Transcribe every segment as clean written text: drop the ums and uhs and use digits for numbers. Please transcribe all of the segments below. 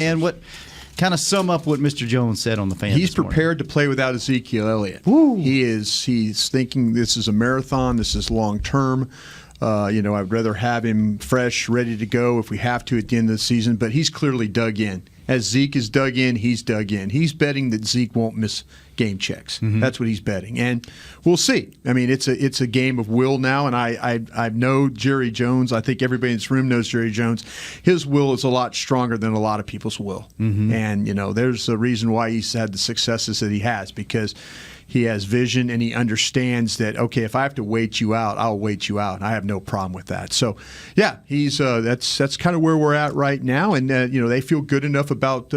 And what kind of sum up what Mr. Jones said on the fan? He's prepared to play without Ezekiel Elliott. Woo. He's thinking this is a marathon. This is long term. I'd rather have him fresh, ready to go if we have to at the end of the season. But he's clearly dug in. As Zeke is dug in, he's dug in. He's betting that Zeke won't miss game checks. Mm-hmm. That's what he's betting, and we'll see. I mean, it's a game of will now, and I know Jerry Jones. I think everybody in this room knows Jerry Jones. His will is a lot stronger than a lot of people's will, and there's a reason why he's had the successes that he has, because he has vision and he understands that, okay, if I have to wait you out, I'll wait you out. And I have no problem with that. So, yeah, he's that's kind of where we're at right now. And, they feel good enough about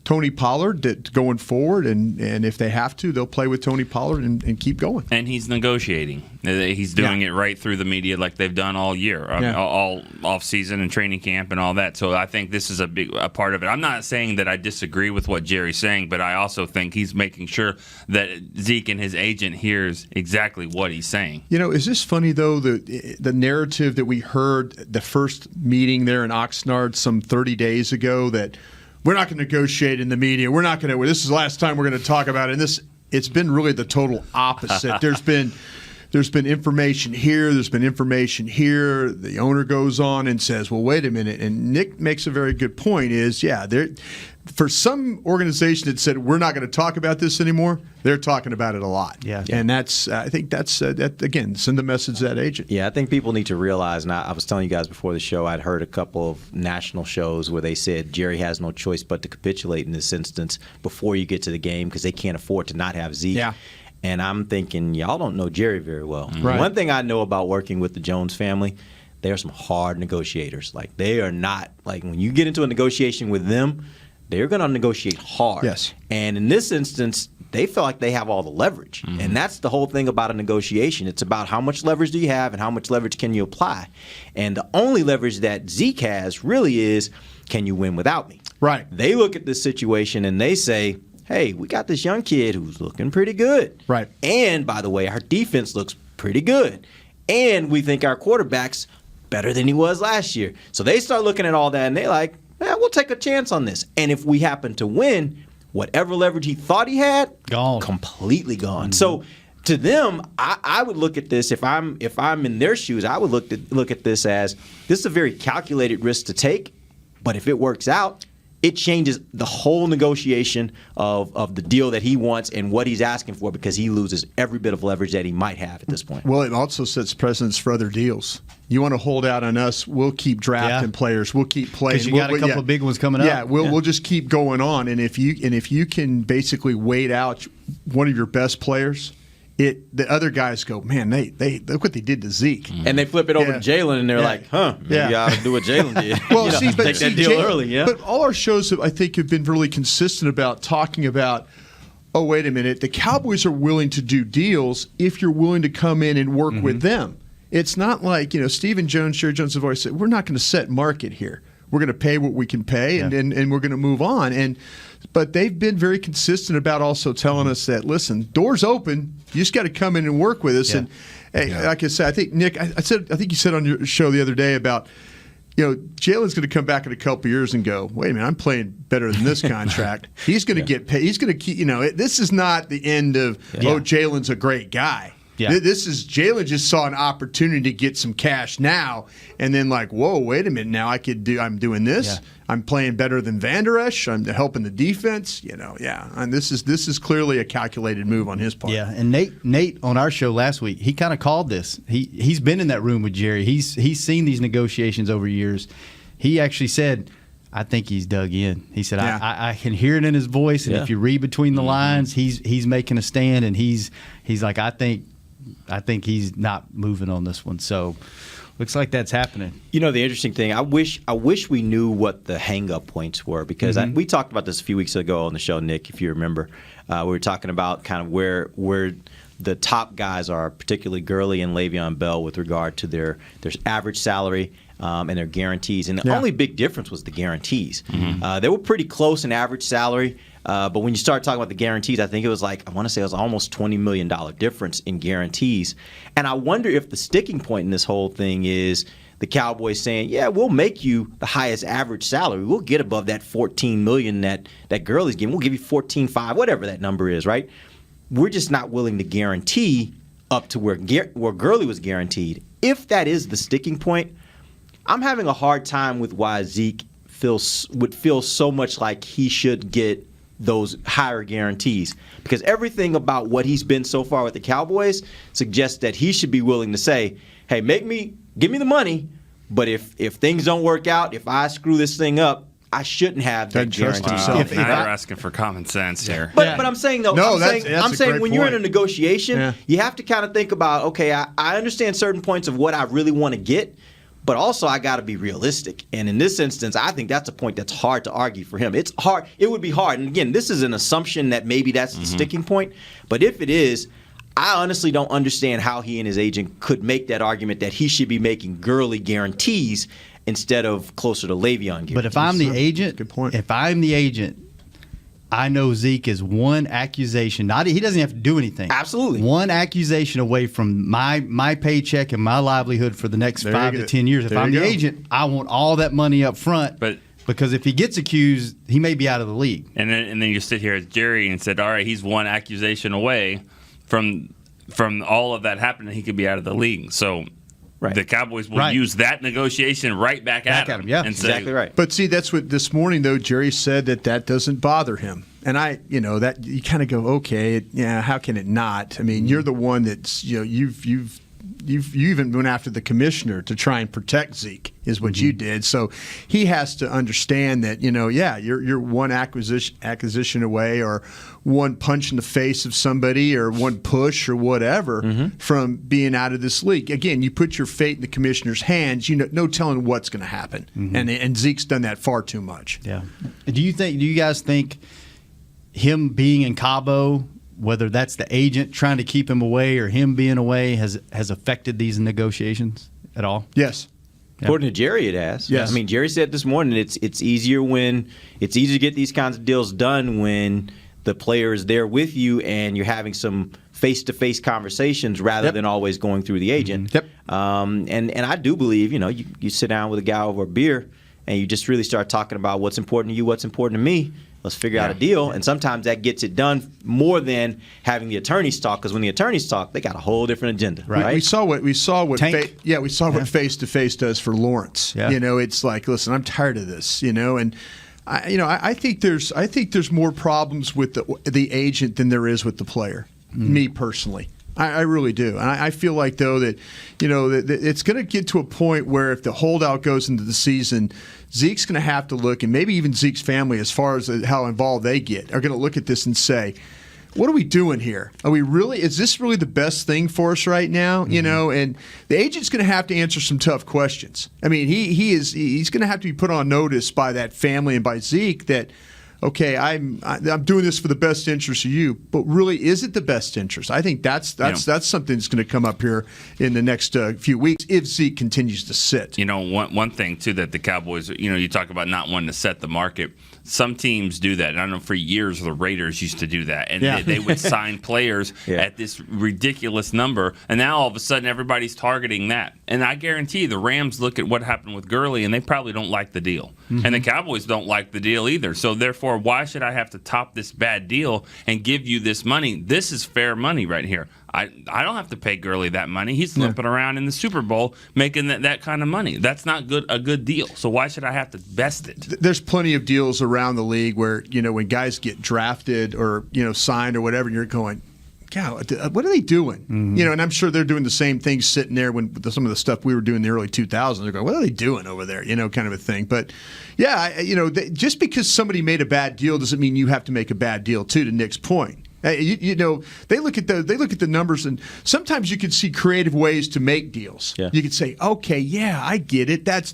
Tony Pollard that going forward. And if they have to, they'll play with Tony Pollard and keep going. And he's negotiating. He's doing it right through the media like they've done all year, all off-season and training camp and all that. So I think this is a part of it. I'm not saying that I disagree with what Jerry's saying, but I also think he's making sure that Zeke and his agent hears exactly what he's saying. Is this funny, though, the narrative that we heard the first meeting there in Oxnard some 30 days ago, that we're not going to negotiate in the media. We're not going to. This is the last time we're going to talk about it. And it's been really the total opposite. There's been information here. There's been information here. The owner goes on and says, "Well, wait a minute." And Nick makes a very good point. For some organization that said we're not going to talk about this anymore, they're talking about it a lot. Yeah. And I think that's that again. Send the message to that agent. Yeah, I think people need to realize. And I was telling you guys before the show, I'd heard a couple of national shows where they said Jerry has no choice but to capitulate in this instance before you get to the game because they can't afford to not have Zeke. Yeah. And I'm thinking, y'all don't know Jerry very well. Right. One thing I know about working with the Jones family, they are some hard negotiators. Like, they are not, like, when you get into a negotiation with them, they're going to negotiate hard. Yes. And in this instance, they feel like they have all the leverage. Mm-hmm. And that's the whole thing about a negotiation. It's about how much leverage do you have and how much leverage can you apply. And the only leverage that Zeke has really is, can you win without me? Right. They look at this situation and they say, hey, we got this young kid who's looking pretty good. Right. And, by the way, our defense looks pretty good. And we think our quarterback's better than he was last year. So they start looking at all that and they're like, we'll take a chance on this. And if we happen to win, whatever leverage he thought he had, gone. Completely gone. Mm-hmm. So to them, I would look at this, if I'm in their shoes, I would look at this as, this is a very calculated risk to take, but if it works out, it changes the whole negotiation of the deal that he wants and what he's asking for, because he loses every bit of leverage that he might have at this point. Well, it also sets precedents for other deals. You want to hold out on us, we'll keep drafting players. We'll keep playing. Because you got a couple of big ones coming up. Yeah, we'll just keep going on. And if you can basically wait out one of your best players, the other guys go, man, they look what they did to Zeke. And they flip it over to Jalen, and they're like, maybe I ought to do what Jalen did. Well, take that deal early. Yeah. But all our shows, I think, have been really consistent about talking about, oh, wait a minute, the Cowboys are willing to do deals if you're willing to come in and work with them. It's not like, Stephen Jones, Jerry Jones have always said, we're not going to set market here. We're going to pay what we can pay, and we're going to move on. But they've been very consistent about also telling us that, listen, doors open. You just got to come in and work with us. Yeah. And like I said, I think Nick, I think you said on your show the other day about, Jalen's going to come back in a couple of years and go, wait a minute, I'm playing better than this contract. He's going to get paid. He's going to keep. This is not the end of Jalen's a great guy. Yeah. This is Jalen just saw an opportunity to get some cash now, and then like, whoa, wait a minute, now I'm doing this. Yeah. I'm playing better than Van Der Esch. I'm helping the defense. And this is clearly a calculated move on his part. Yeah, and Nate on our show last week, he kind of called this. He's been in that room with Jerry. He's seen these negotiations over years. He actually said, I think he's dug in. He said, I can hear it in his voice, and if you read between the lines, he's making a stand, and he's like, I think he's not moving on this one. So looks like that's happening. The interesting thing, I wish we knew what the hang-up points were, because we talked about this a few weeks ago on the show, Nick, if you remember. We were talking about kind of where the top guys are, particularly Gurley and Le'Veon Bell, with regard to their average salary and their guarantees. And the only big difference was the guarantees. They were pretty close in average salary. But when you start talking about the guarantees, I think it was almost $20 million difference in guarantees. And I wonder if the sticking point in this whole thing is the Cowboys saying, yeah, we'll make you the highest average salary. We'll get above that $14 million that Gurley's getting. We'll give you $14.5, whatever that number is, right? We're just not willing to guarantee up to where Gurley was guaranteed. If that is the sticking point, I'm having a hard time with why Zeke would feel so much like he should get those higher guarantees, because everything about what he's been so far with the Cowboys suggests that he should be willing to say, hey, give me the money, but if things don't work out, if I screw this thing up, I shouldn't have that guarantee. Now you're asking for common sense here. But I'm saying though, I'm saying when you're in a negotiation, you have to kind of think about, okay, I understand certain points of what I really want to get, but also I got to be realistic. And in this instance, I think that's a point that's hard to argue for him. It's hard. It would be hard. And again, this is an assumption that maybe that's the sticking point. But if it is, I honestly don't understand how he and his agent could make that argument that he should be making Gurley guarantees instead of closer to Le'Veon guarantees. But if I'm the agent, good point. If I'm the agent, I know Zeke is one accusation. He doesn't have to do anything. Absolutely. One accusation away from my paycheck and my livelihood for the next 5 to 10 years. If I'm the agent, I want all that money up front. Because if he gets accused, he may be out of the league. And then you sit here as Jerry and said, all right, he's one accusation away from all of that happening. He could be out of the league. So the Cowboys will use that negotiation right back at him. Yeah, and exactly right. But see, that's what this morning though. Jerry said that doesn't bother him, and that you kind of go, okay, how can it not? I mean, you're the one that's you even went after the commissioner to try and protect Zeke, is what you did. So he has to understand that you're one acquisition away, or one punch in the face of somebody, or one push or whatever from being out of this league. Again, you put your fate in the commissioner's hands. No telling what's going to happen, and Zeke's done that far too much. Yeah. Do you guys think him being in Cabo, whether that's the agent trying to keep him away or him being away, has affected these negotiations at all? Yes. According to Jerry, it has. Yes. I mean, Jerry said this morning it's easier to get these kinds of deals done when the player is there with you and you're having some face-to-face conversations rather than always going through the agent. Yep. And I do believe, you sit down with a guy over a beer and you just really start talking about what's important to you, what's important to me. Let's figure out a deal. And sometimes that gets it done more than having the attorneys talk, because when the attorneys talk, they got a whole different agenda. Right. We saw what face-to-face does for Lawrence. Yeah. It's like, listen, I'm tired of this. And I think there's more problems with the agent than there is with the player. Me personally. I really do. And I feel like, though, that it's going to get to a point where if the holdout goes into the season, Zeke's going to have to look, and maybe even Zeke's family, as far as how involved they get, are going to look at this and say, what are we doing here? Is this really the best thing for us right now? And the agent's going to have to answer some tough questions. I mean, he's going to have to be put on notice by that family and by Zeke that, okay, I'm doing this for the best interest of you, but really, is it the best interest? I think that's something that's going to come up here in the next few weeks if Zeke continues to sit. One thing too that the Cowboys, you talk about not wanting to set the market. Some teams do that. And I know for years the Raiders used to do that, and they would sign players at this ridiculous number, and now all of a sudden everybody's targeting that. And I guarantee the Rams look at what happened with Gurley, and they probably don't like the deal, and the Cowboys don't like the deal either. So therefore, why should I have to top this bad deal and give you this money? This is fair money right here. I don't have to pay Gurley that money. He's limping around in the Super Bowl making that kind of money. That's not a good deal. So why should I have to vest it? There's plenty of deals around the league where, when guys get drafted or, signed or whatever, and you're going, God, what are they doing? And I'm sure they're doing the same thing sitting there when some of the stuff we were doing in the early 2000s. They're going, what are they doing over there? Kind of a thing. But, just because somebody made a bad deal doesn't mean you have to make a bad deal, too, to Nick's point. They look at the numbers, and sometimes you can see creative ways to make deals. Yeah. You could say, okay, I get it. That's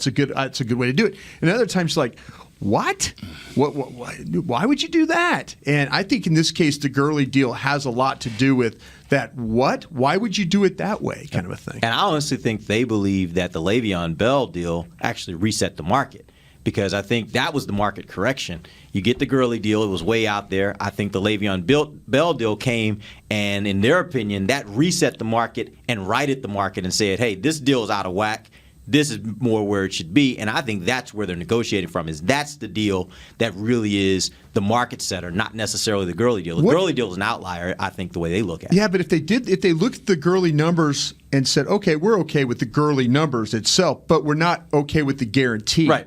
a good way to do it. And other times, like, what? Why would you do that? And I think in this case, the Gurley deal has a lot to do with that. Why would you do it that way? Kind of a thing. And I honestly think they believe that the Le'Veon Bell deal actually reset the market, because I think that was the market correction. You get the Gurley deal, it was way out there. I think the Le'Veon Bell deal came, and in their opinion, that reset the market and righted the market and said, hey, this deal is out of whack. this is more where it should be. And I think that's where they're negotiating from. That's the deal that really is the market setter, not necessarily the Gurley deal. The Gurley deal is an outlier, I think, the way they look at it. Yeah, but if they looked at the Gurley numbers and said, okay, we're okay with the Gurley numbers itself, but we're not okay with the guarantee. Right.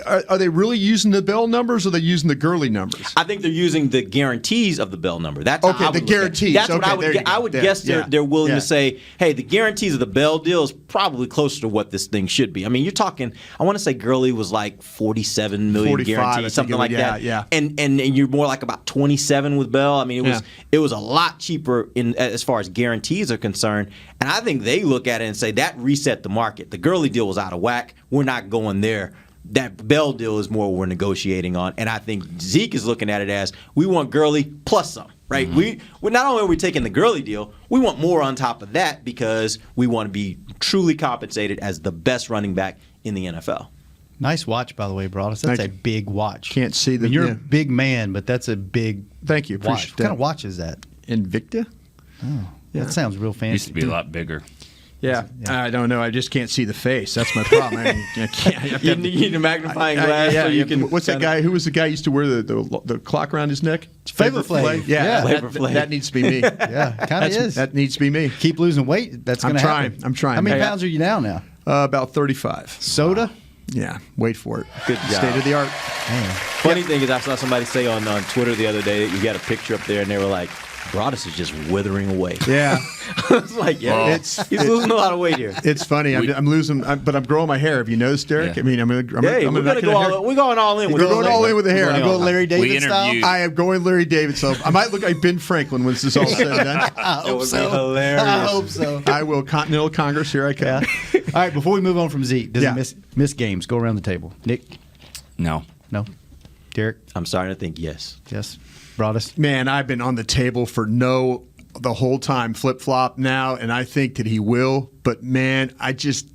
Are they really using the Bell numbers or are they using the Gurley numbers? I think they're using the guarantees of the Bell number. That's okay, how I would the guarantees. That's what okay, I would guess they're willing to say, hey, the guarantees of the Bell deal is probably closer to what this thing should be. I mean, you're talking, I want to say Gurley was like 47 million guaranteed, something like that. Yeah. And you're more like about 27 with Bell. I mean, it was a lot cheaper as far as guarantees are concerned. And I think they look at it and say that reset the market. The Gurley deal was out of whack. We're not going there. That Bell deal is more we're negotiating on. And I think Zeke is looking at it as we want Gurley plus some, right? Mm-hmm. We not only are we taking the Gurley deal, we want more on top of that because we want to be truly compensated as the best running back in the NFL. Nice watch, by the way, Broadus. That's a big watch. Can't see the. You're a big man, but that's a big. Thank you. Watch. What kind of watch is that? Invicta. Oh, yeah. That sounds real fancy. Used to be a lot bigger. Yeah, I don't know. I just can't see the face. That's my problem. You need a magnifying glass so you can. What's that guy? Who was the guy who used to wear the clock around his neck? Flavor Flav. Yeah, Flavor Flav. That needs to be me. Yeah, kind of is. That needs to be me. Keep losing weight. That's going to happen. I'm trying. How many pounds are you down now? About 35. Soda? Wow. Yeah, wait for it. Good job. State of the art. Funny thing is, I saw somebody say on Twitter the other day that you got a picture up there, and they were like, Broadus is just withering away. Yeah. I was like, he's losing a lot of weight here. It's funny. I'm losing, but I'm growing my hair. Have you noticed, Derek? Yeah. I mean, we're going all in. We're going all in with the hair. I'm going Larry David style. I am going Larry David style. I might look like Ben Franklin when this is all said and done. I hope so. Hilarious. I hope so. I will. Continental Congress, here I come. All right, before we move on from Zeke, does he miss games? Go around the table. Nick? No. Derek? I'm starting to think yes. Yes. Broadus? Man, I've been on the table for the whole time, flip-flop now, and I think that he will. But, man, he's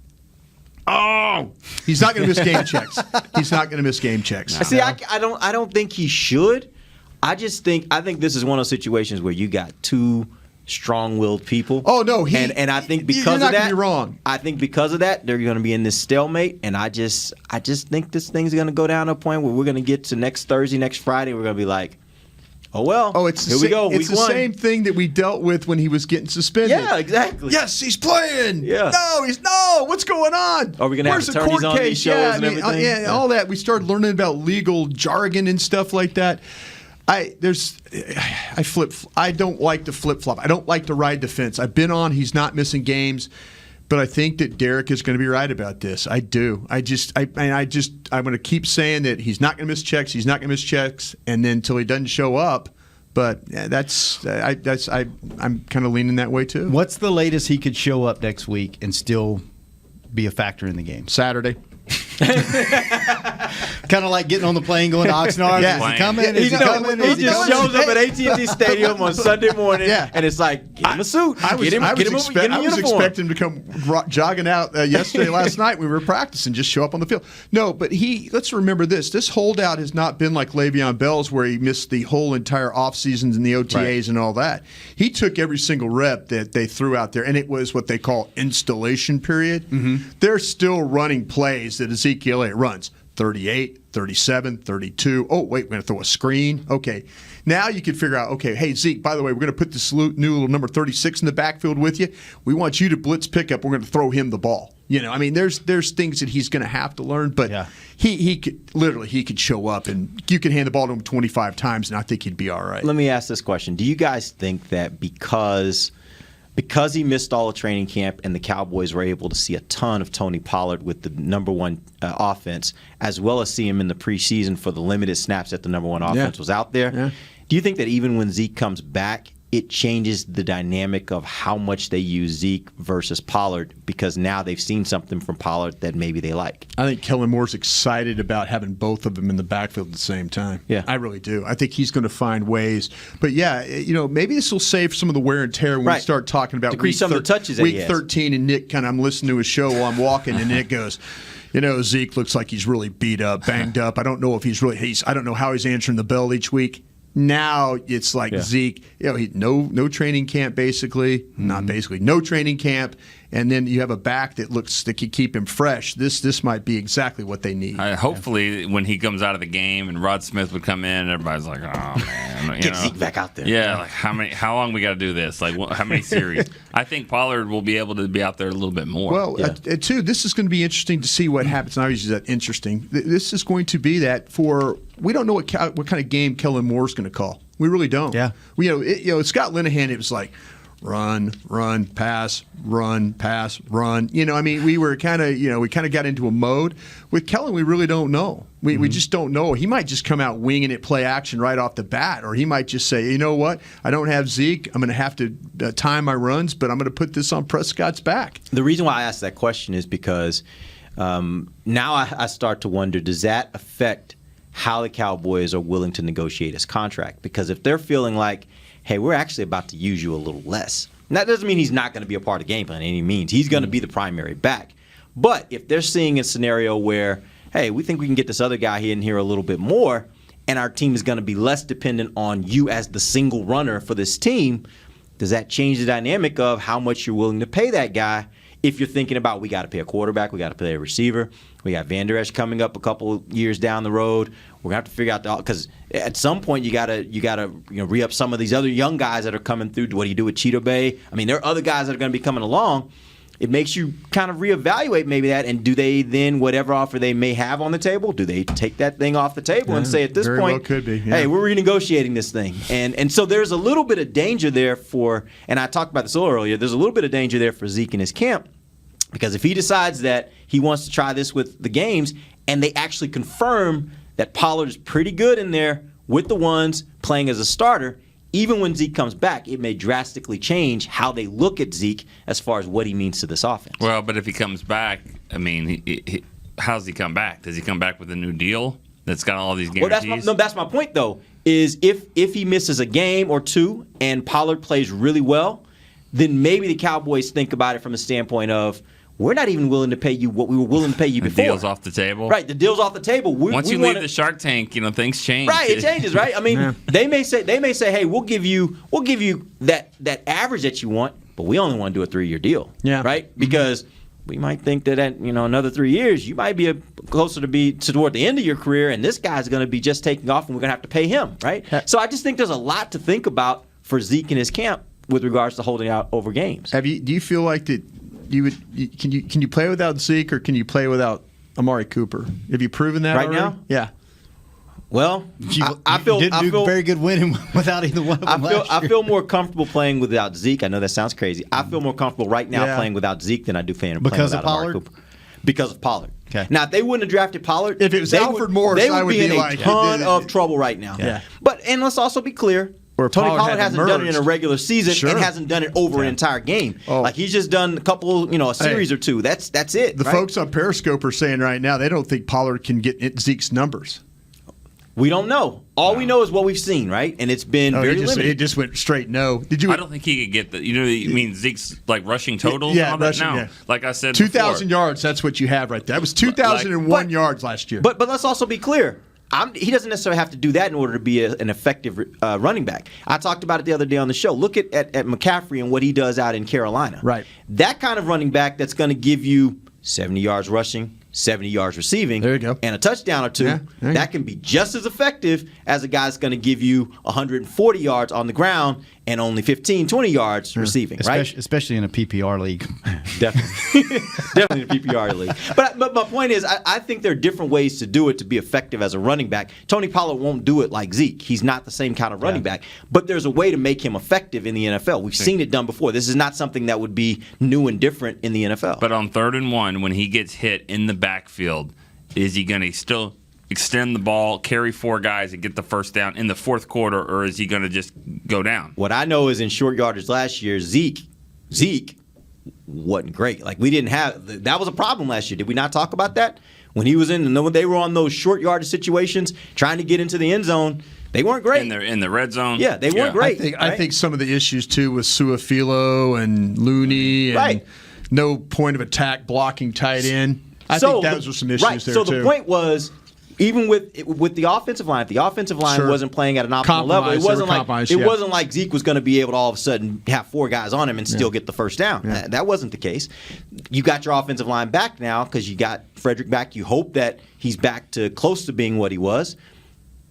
not going to miss game checks. He's not going to miss game checks. No. See, I don't think he should. I think this is one of those situations where you got two strong-willed people. Oh no, and I think because you're not of that, gonna be wrong. I think because of that, they're going to be in this stalemate, and I just think this thing's going to go down to a point where we're going to get to next Thursday, next Friday, we're going to be like, oh well, here we go. It's the same thing that we dealt with when he was getting suspended. Yeah, exactly. Yes, he's playing. Yeah. No, what's going on? Are we going to have attorneys on these shows and everything? Yeah, all that. We started learning about legal jargon and stuff like that. I don't like to flip-flop. I don't like to ride the fence. I've been on. He's not missing games. But I think that Derek is going to be right about this. I do. I'm going to keep saying that he's not going to miss checks. He's not going to miss checks, and then until he doesn't show up. But I'm kind of leaning that way too. What's the latest he could show up next week and still be a factor in the game? Saturday. Kind of like getting on the plane going to Oxnard. Yeah. Is he coming? Is he coming? He just shows up at AT&T Stadium on Sunday morning, and it's like, get him a suit. I was expecting him to come jogging out last night. We were practicing, just show up on the field. No, but let's remember this. This holdout has not been like Le'Veon Bell's where he missed the whole entire offseasons and the OTAs and all that. He took every single rep that they threw out there, and it was what they call installation period. Mm-hmm. They're still running plays that Ezekiel Elliott runs. 38, 37, 32. Oh, wait, we're going to throw a screen. Okay. Now you can figure out, okay, hey, Zeke, by the way, we're going to put this new little number 36 in the backfield with you. We want you to blitz pickup. We're going to throw him the ball. There's things that he's going to have to learn, but he could show up and you could hand the ball to him 25 times, and I think he'd be all right. Let me ask this question. Do you guys think that because he missed all of training camp and the Cowboys were able to see a ton of Tony Pollard with the number one offense, as well as see him in the preseason for the limited snaps that the number one offense was out there, do you think that even when Zeke comes back, it changes the dynamic of how much they use Zeke versus Pollard because now they've seen something from Pollard that maybe they like? I think Kellen Moore's excited about having both of them in the backfield at the same time. Yeah. I really do. I think he's going to find ways. But, maybe this will save some of the wear and tear when we start talking about decrease some of the touches week 13, and Nick I'm listening to his show while I'm walking, and Nick goes, Zeke looks like he's really beat up, banged up. I don't know if I don't know how he's answering the bell each week. Now it's like Zeke, no training camp basically, not basically, no training camp, and then you have a back that can keep him fresh. This might be exactly what they need. Hopefully, when he comes out of the game and Rod Smith would come in, everybody's like, "Oh man, get Zeke back out there." Yeah, like how long we got to do this? Like how many series? I think Pollard will be able to be out there a little bit more. Well, too, this is going to be interesting to see what happens. And I always use that interesting. This is going to be that we don't know what kind of game Kellen Moore's going to call. We really don't. Yeah. Scott Linehan, it was like run, pass, run, pass, run. We were kind of got into a mode. With Kellen, we really don't know. We just don't know. He might just come out winging it, play action right off the bat, or he might just say, you know what, I don't have Zeke. I'm going to have to time my runs, but I'm going to put this on Prescott's back. The reason why I asked that question is because now I start to wonder, does that affect how the Cowboys are willing to negotiate his contract? Because if they're feeling like, hey, we're actually about to use you a little less, and that doesn't mean he's not going to be a part of the game plan in any means. He's going to be the primary back. But if they're seeing a scenario where, hey, we think we can get this other guy in here a little bit more, and our team is going to be less dependent on you as the single runner for this team, does that change the dynamic of how much you're willing to pay that guy? If you're thinking about, we got to pay a quarterback, we got to pay a receiver, we got Van Der Esch coming up a couple years down the road. We're gonna have to figure out because at some point you gotta re-up some of these other young guys that are coming through. What do you do with Cheeto Bay? I mean, there are other guys that are going to be coming along. It makes you kind of reevaluate maybe that, and do they then, whatever offer they may have on the table, do they take that thing off the table and say at this point, well could be, hey, we're renegotiating this thing, and so there's a little bit of danger there and I talked about this a little earlier. There's a little bit of danger there for Zeke and his camp. Because if he decides that he wants to try this with the games, and they actually confirm that Pollard is pretty good in there with the ones playing as a starter, even when Zeke comes back, it may drastically change how they look at Zeke as far as what he means to this offense. Well, but if he comes back, I mean, how does he come back? Does he come back with a new deal that's got all these guarantees? That's my point, though, is if he misses a game or two and Pollard plays really well, then maybe the Cowboys think about it from the standpoint of, we're not even willing to pay you what we were willing to pay you before. The deal's off the table. Right, the deal's off the table. Once you leave the Shark Tank, things change. Right, it changes, right? I mean, they may say, hey, we'll give you that average that you want, but we only want to do a 3-year deal. Yeah. Right? Because we might think that another 3 years, you might be closer to toward the end of your career, and this guy's going to be just taking off, and we're going to have to pay him, right? So I just think there's a lot to think about for Zeke and his camp with regards to holding out over games. Do you feel like that? Can you play without Zeke, or can you play without Amari Cooper? Have you proven that right already? now? Yeah. Well, I didn't do very good winning without either one of them last year. I feel more comfortable playing without Zeke. I know that sounds crazy. I feel more comfortable right now playing without Zeke than I do playing without Amari Cooper. Because of Pollard. Okay. Now, if they wouldn't have drafted Pollard, if it was Alfred Morris, they would I would be in like a ton of trouble right now. Yeah. And let's also be clear. Tony Pollard hasn't done it in a regular season and hasn't done it over an entire game. Like, he's just done a couple, a series or two. That's it. The folks on Periscope are saying right now they don't think Pollard can get Zeke's numbers. We don't know. All we know is what we've seen, right? And it's been very limited. It just went straight no. I don't think he could get the. You mean Zeke's rushing totals? Yeah, and all rushing. That? No, yeah. Like I said, 2,000 yards. That's what you have right there. That was 2,001 yards last year. But let's also be clear. He doesn't necessarily have to do that in order to be an effective running back. I talked about it the other day on the show. Look at McCaffrey and what he does out in Carolina. Right. That kind of running back that's going to give you 70 yards rushing, 70 yards receiving, there you go, and a touchdown or two. That can be just as effective as a guy that's going to give you 140 yards on the ground and only 15, 20 yards receiving, right? Especially in a PPR league. Definitely. Definitely in a PPR league. But my point is, I think there are different ways to do it to be effective as a running back. Tony Pollard won't do it like Zeke. He's not the same kind of running back. But there's a way to make him effective in the NFL. We've seen it done before. This is not something that would be new and different in the NFL. But on 3rd and 1, when he gets hit in the backfield, is he going to still extend the ball, carry 4 guys, and get the first down in the 4th quarter, or is he going to just go down? What I know is in short yardage last year, Zeke wasn't great. Like, we didn't have – that was a problem last year. Did we not talk about that? When he was when they were on those short yardage situations, trying to get into the end zone, they weren't great. In the red zone? Yeah, they weren't great. I think some of the issues, too, with Suafilo and Looney and no point of attack blocking tight end. I think those were some issues there, So too. the point was even with the offensive line, if the offensive line wasn't playing at an optimal level, it wasn't like Zeke was going to be able to all of a sudden have 4 guys on him and still get the first down. Yeah. That wasn't the case. You got your offensive line back now because you got Frederick back. You hope that he's back to close to being what he was.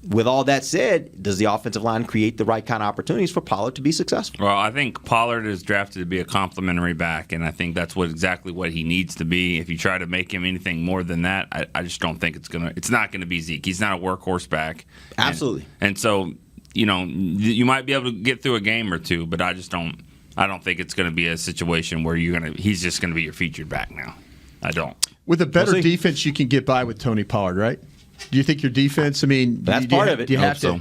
With all that said, does the offensive line create the right kind of opportunities for Pollard to be successful? Well, I think Pollard is drafted to be a complimentary back, and I think that's exactly what he needs to be. If you try to make him anything more than that, I just don't think it's not going to be Zeke. He's not a workhorse back. Absolutely. And so, you might be able to get through a game or two, but I don't think it's going to be a situation where he's just going to be your featured back now. I don't. With a better defense, you can get by with Tony Pollard, right? Do you think your defense, that's part of it. Do you have to?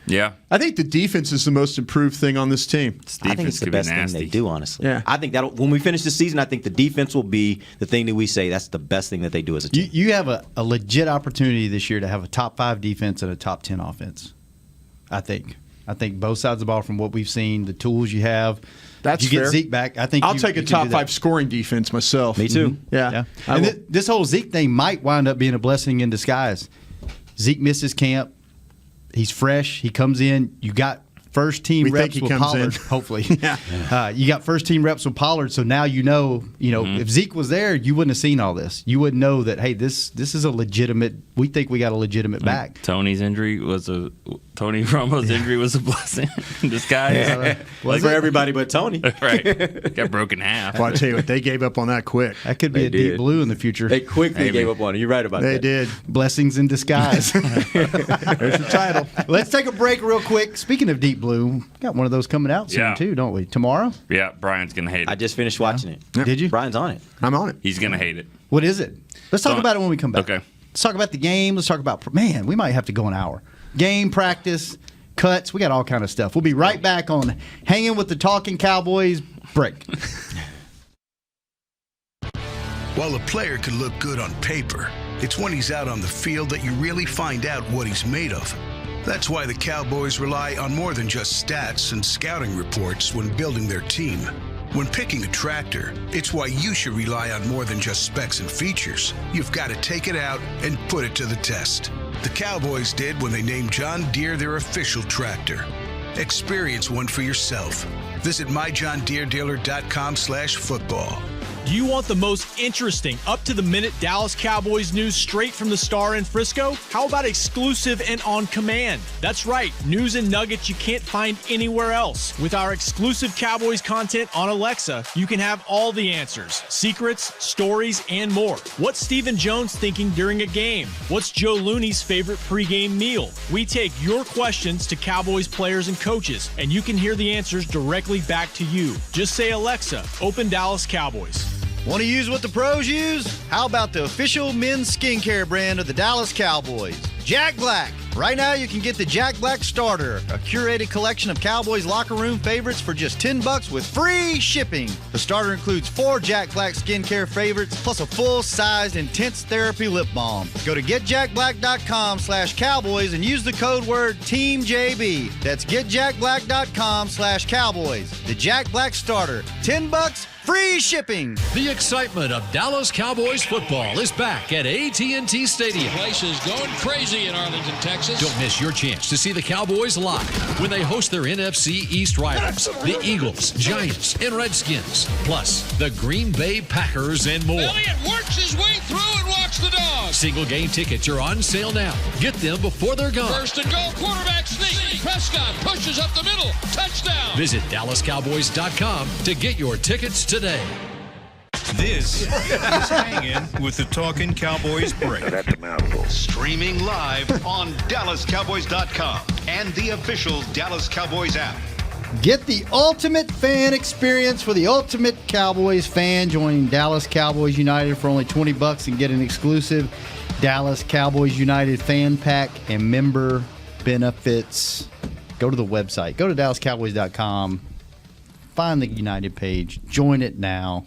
Yeah. I think the defense is the most improved thing on this team. I think it's the best thing they do, honestly. Yeah. I think that when we finish the season, I think the defense will be the thing that we say that's the best thing that they do as a team. You have a legit opportunity this year to have a top 5 defense and a top 10 offense, I think. I think both sides of the ball from what we've seen, the tools you have. That's you fair. get Zeke back. I think I'll take a top 5 scoring defense myself. Me too. Mm-hmm. Yeah. And this whole Zeke thing might wind up being a blessing in disguise. Zeke misses camp. He's fresh. He comes in. You got first team reps with Pollard. Hopefully, you got first team reps with Pollard. So now if Zeke was there, you wouldn't have seen all this. You wouldn't know that. Hey, this is a legitimate. We think we got a legitimate back. Tony Romo's injury was a blessing in disguise. For everybody but Tony. Right. Got broken half. Well, I tell you what, they gave up on that quick. That could be deep blue in the future. They quickly gave up on it. You're right about that. They did. Blessings in disguise. There's your title. Let's take a break real quick. Speaking of Deep Blue, got one of those coming out soon too, don't we? Tomorrow? Yeah, Brian's going to hate it. I just finished watching it. Did you? Brian's on it. I'm on it. He's going to hate it. What is it? Let's talk about it when we come back. Okay. Let's talk about the game. Let's talk about, man, we might have to go an hour. Game, practice, cuts. We got all kind of stuff. We'll be right back on Hanging with the Talking Cowboys break. While a player could look good on paper, it's when he's out on the field that you really find out what he's made of. That's why the Cowboys rely on more than just stats and scouting reports when building their team. When picking a tractor, it's why you should rely on more than just specs and features. You've got to take it out and put it to the test. The Cowboys did when they named John Deere their official tractor. Experience one for yourself. Visit myjohndeeredealer.com/football. Do you want the most interesting, up-to-the-minute Dallas Cowboys news straight from the Star in Frisco? How about exclusive and on command? That's right, news and nuggets you can't find anywhere else. With our exclusive Cowboys content on Alexa, you can have all the answers, secrets, stories, and more. What's Stephen Jones thinking during a game? What's Joe Looney's favorite pregame meal? We take your questions to Cowboys players and coaches, and you can hear the answers directly back to you. Just say, Alexa, open Dallas Cowboys. Want to use what the pros use? How about the official men's skincare brand of the Dallas Cowboys, Jack Black? Right now, you can get the Jack Black Starter, a curated collection of Cowboys locker room favorites for just $10 with free shipping. The starter includes 4 Jack Black skincare favorites, plus a full-sized intense therapy lip balm. Go to getjackblack.com/Cowboys and use the code word TEAMJB. That's getjackblack.com/Cowboys. The Jack Black Starter, $10, free shipping. The excitement of Dallas Cowboys football is back at AT&T Stadium. The place is going crazy in Arlington, Texas. Don't miss your chance to see the Cowboys live when they host their NFC East rivals, the Eagles, Giants, and Redskins, plus the Green Bay Packers and more. Elliott works his way through and walks the dog. Single game tickets are on sale now. Get them before they're gone. First and goal, quarterback sneak. Prescott pushes up the middle. Touchdown. Visit DallasCowboys.com to get your tickets today. This is Hanging with the Talking Cowboys break. That's a mouthful. Streaming live on DallasCowboys.com and the official Dallas Cowboys app. Get the ultimate fan experience for the ultimate Cowboys fan. Join Dallas Cowboys United for only $20 and get an exclusive Dallas Cowboys United fan pack and member benefits. Go to the website. Go to DallasCowboys.com. Find the United page. Join it now.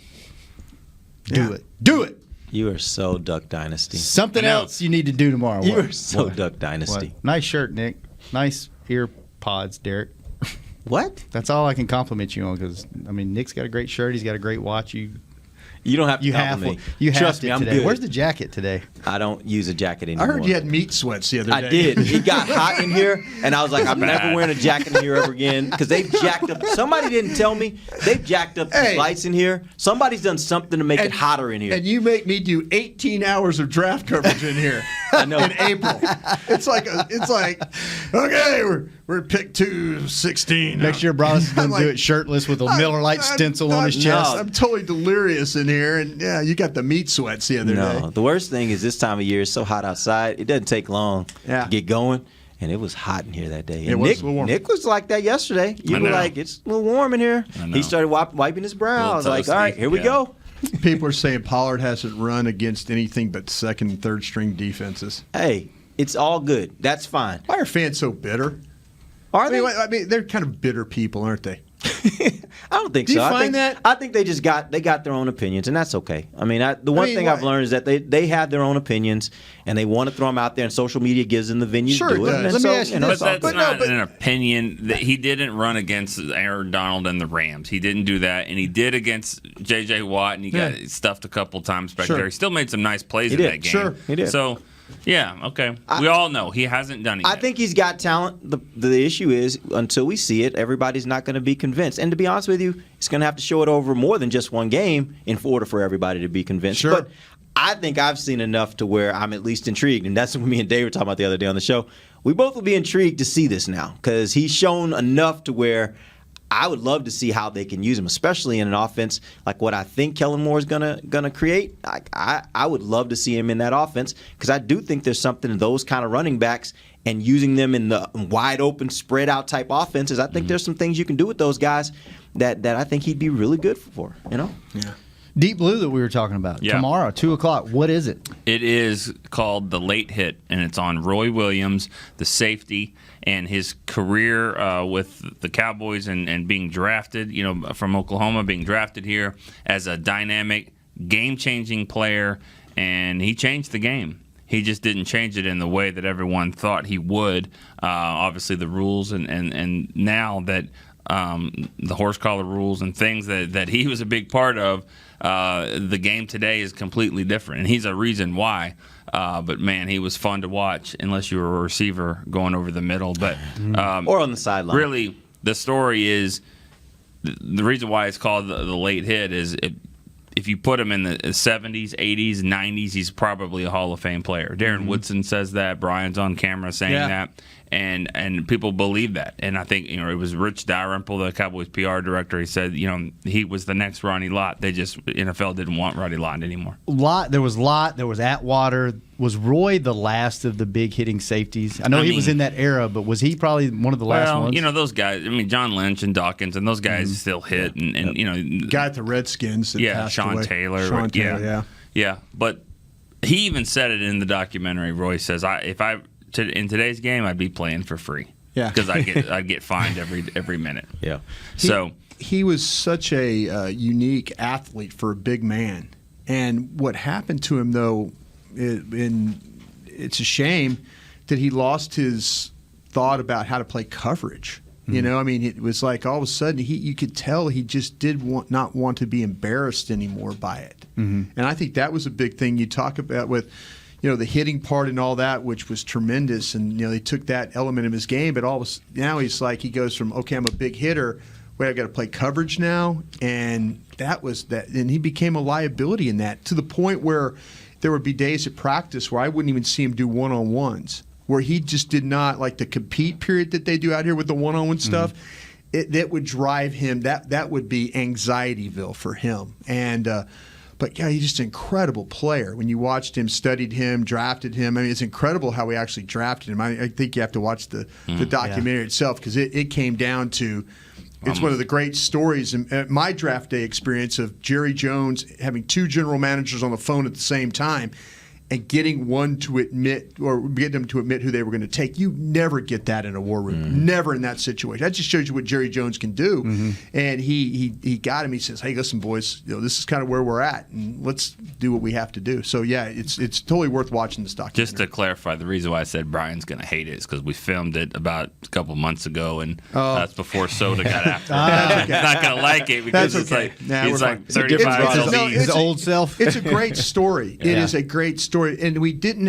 Do it. Do it. You are so Duck Dynasty. Something else you need to do tomorrow. You are so Duck Dynasty. What? Nice shirt, Nick. Nice ear pods, Derek. What? That's all I can compliment you on because, I mean, Nick's got a great shirt. He's got a great watch. You don't have to You compliment have me. you Trust have me, I'm today. good. Where's the jacket today? I don't use a jacket anymore. I heard you had meat sweats the other day. I did. It got hot in here, and I was like, I'm never wearing a jacket in here ever again because they've jacked up. Somebody didn't tell me they've jacked up these lights in here. Somebody's done something to make it hotter in here. And you make me do 18 hours of draft coverage in here. I know. In April. It's like okay, we're pick 216. Next year, Bron's going to I'm do like, it shirtless with a Miller Lite stencil on his chest. I'm totally delirious in here, and yeah, you got the meat sweats the other day. No, the worst thing is this time of year, it's so hot outside. It doesn't take long to get going, and it was hot in here that day. And Nick was like that yesterday. You were like, it's a little warm in here. He started wiping his brow. I was like, all right, here we go. People are saying Pollard hasn't run against anything but second and third string defenses. Hey, it's all good. That's fine. Why are fans so bitter? Are they? I mean, they're kind of bitter people, aren't they? I don't think Do so. you find that? I think they just got their own opinions, and that's okay. I mean, the one thing I've learned is that they have their own opinions, and they want to throw them out there, and social media gives them the venue to do it. Let me ask you but that's not an opinion. That he didn't run against Aaron Donald and the Rams. He didn't do that, and he did against J.J. Watt, and he got stuffed a couple times back there. He still made some nice plays in that game. Sure, he did. So, yeah, okay. We all know he hasn't done it yet. I think he's got talent. The issue is, until we see it, everybody's not going to be convinced. And to be honest with you, it's going to have to show it over more than just one game in order for everybody to be convinced. Sure. But I think I've seen enough to where I'm at least intrigued. And that's what me and Dave were talking about the other day on the show. We both will be intrigued to see this now because he's shown enough to where I would love to see how they can use him, especially in an offense like what I think Kellen Moore is gonna create. I would love to see him in that offense because I do think there's something in those kind of running backs and using them in the wide open, spread out type offenses. I think there's some things you can do with those guys that I think he'd be really good for. You know? Yeah. Deep Blue that we were talking about tomorrow, 2:00. What is it? It is called The Late Hit, and it's on Roy Williams, the safety, and his career with the Cowboys and being drafted, from Oklahoma, being drafted here as a dynamic, game-changing player, and he changed the game. He just didn't change it in the way that everyone thought he would. Obviously, the rules, and now that the horse collar rules and things that he was a big part of, the game today is completely different, and he's a reason why. But man, he was fun to watch, unless you were a receiver going over the middle. But or on the sideline. Really, the story is the reason why it's called the late hit is if you put him in the 70s, 80s, 90s, he's probably a Hall of Fame player. Darren Woodson says that. Brian's on camera saying that. And people believe that. And I think, it was Rich Dalrymple, the Cowboys PR director. He said, he was the next Ronnie Lott. NFL didn't want Ronnie Lott anymore. There was Lott, there was Atwater. Was Roy the last of the big hitting safeties? I know he was in that era, but was he probably one of the last ones? Those guys, John Lynch and Dawkins, and those guys still hit. And guy at the Redskins that passed Sean away. Taylor. Sean Taylor, Yeah, but he even said it in the documentary. Roy says, in today's game, I'd be playing for free. Yeah, because I'd get fined every minute. Yeah. He was such a unique athlete for a big man, and what happened to him though, it's a shame that he lost his thought about how to play coverage. It was like all of a sudden you could tell he just not want to be embarrassed anymore by it. And I think that was a big thing you talk about with. The hitting part and all that, which was tremendous, and they took that element of his game. But now he's like he goes from I'm a big hitter, wait, I got to play coverage now, and that was that. And he became a liability in that to the point where there would be days at practice where I wouldn't even see him do one-on-ones, where he just did not like the compete period that they do out here with the one-on-one stuff. That would drive him. That would be anxietyville for him, and. But, yeah, he's just an incredible player. When you watched him, studied him, drafted him, it's incredible how we actually drafted him. I think you have to watch the documentary itself because it came down to it's one of the great stories in my draft day experience of Jerry Jones having two general managers on the phone at the same time and getting one to admit or get them to admit who they were going to take. You never get that in a war room. Never in that situation. That just shows you what Jerry Jones can do. And he got him. He says, "Hey, listen, boys, this is kind of where we're at, and let's do what we have to do." So yeah, it's totally worth watching this documentary. Just to clarify, the reason why I said Brian's going to hate it is because we filmed it about a couple months ago, and that's before Soda got after it. He's not going to like it because it's like he's like 35. His old self. It's a great story. It is a great story, and we didn't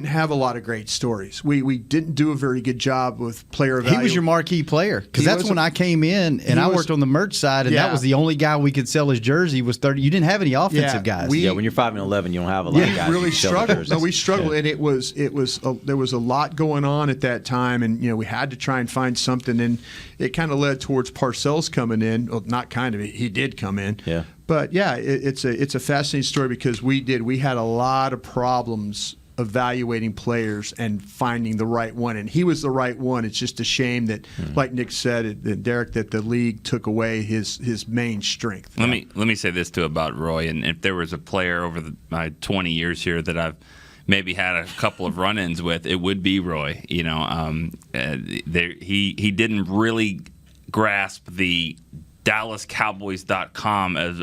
have a lot of great stories. We didn't do a very good job with player evaluation. He was your marquee player because that's when I came in and I worked on the merch side, and that was the only guy we could sell his jersey was 30. You didn't have any offensive guys. When you're 5-11, you don't have a lot of guys. We really struggled. No, we struggled, and there was a lot going on at that time, and we had to try and find something, and it kind of led towards Parcells coming in. Well, not kind of, he did come in. Yeah. But yeah, it's a fascinating story because we had a lot of problems evaluating players and finding the right one, and he was the right one. It's just a shame that, like Nick said, Derek, that the league took away his main strength. Let me say this too about Roy, and if there was a player over my 20 years here that I've maybe had a couple of run-ins with, it would be Roy. He didn't really grasp the DallasCowboys.com as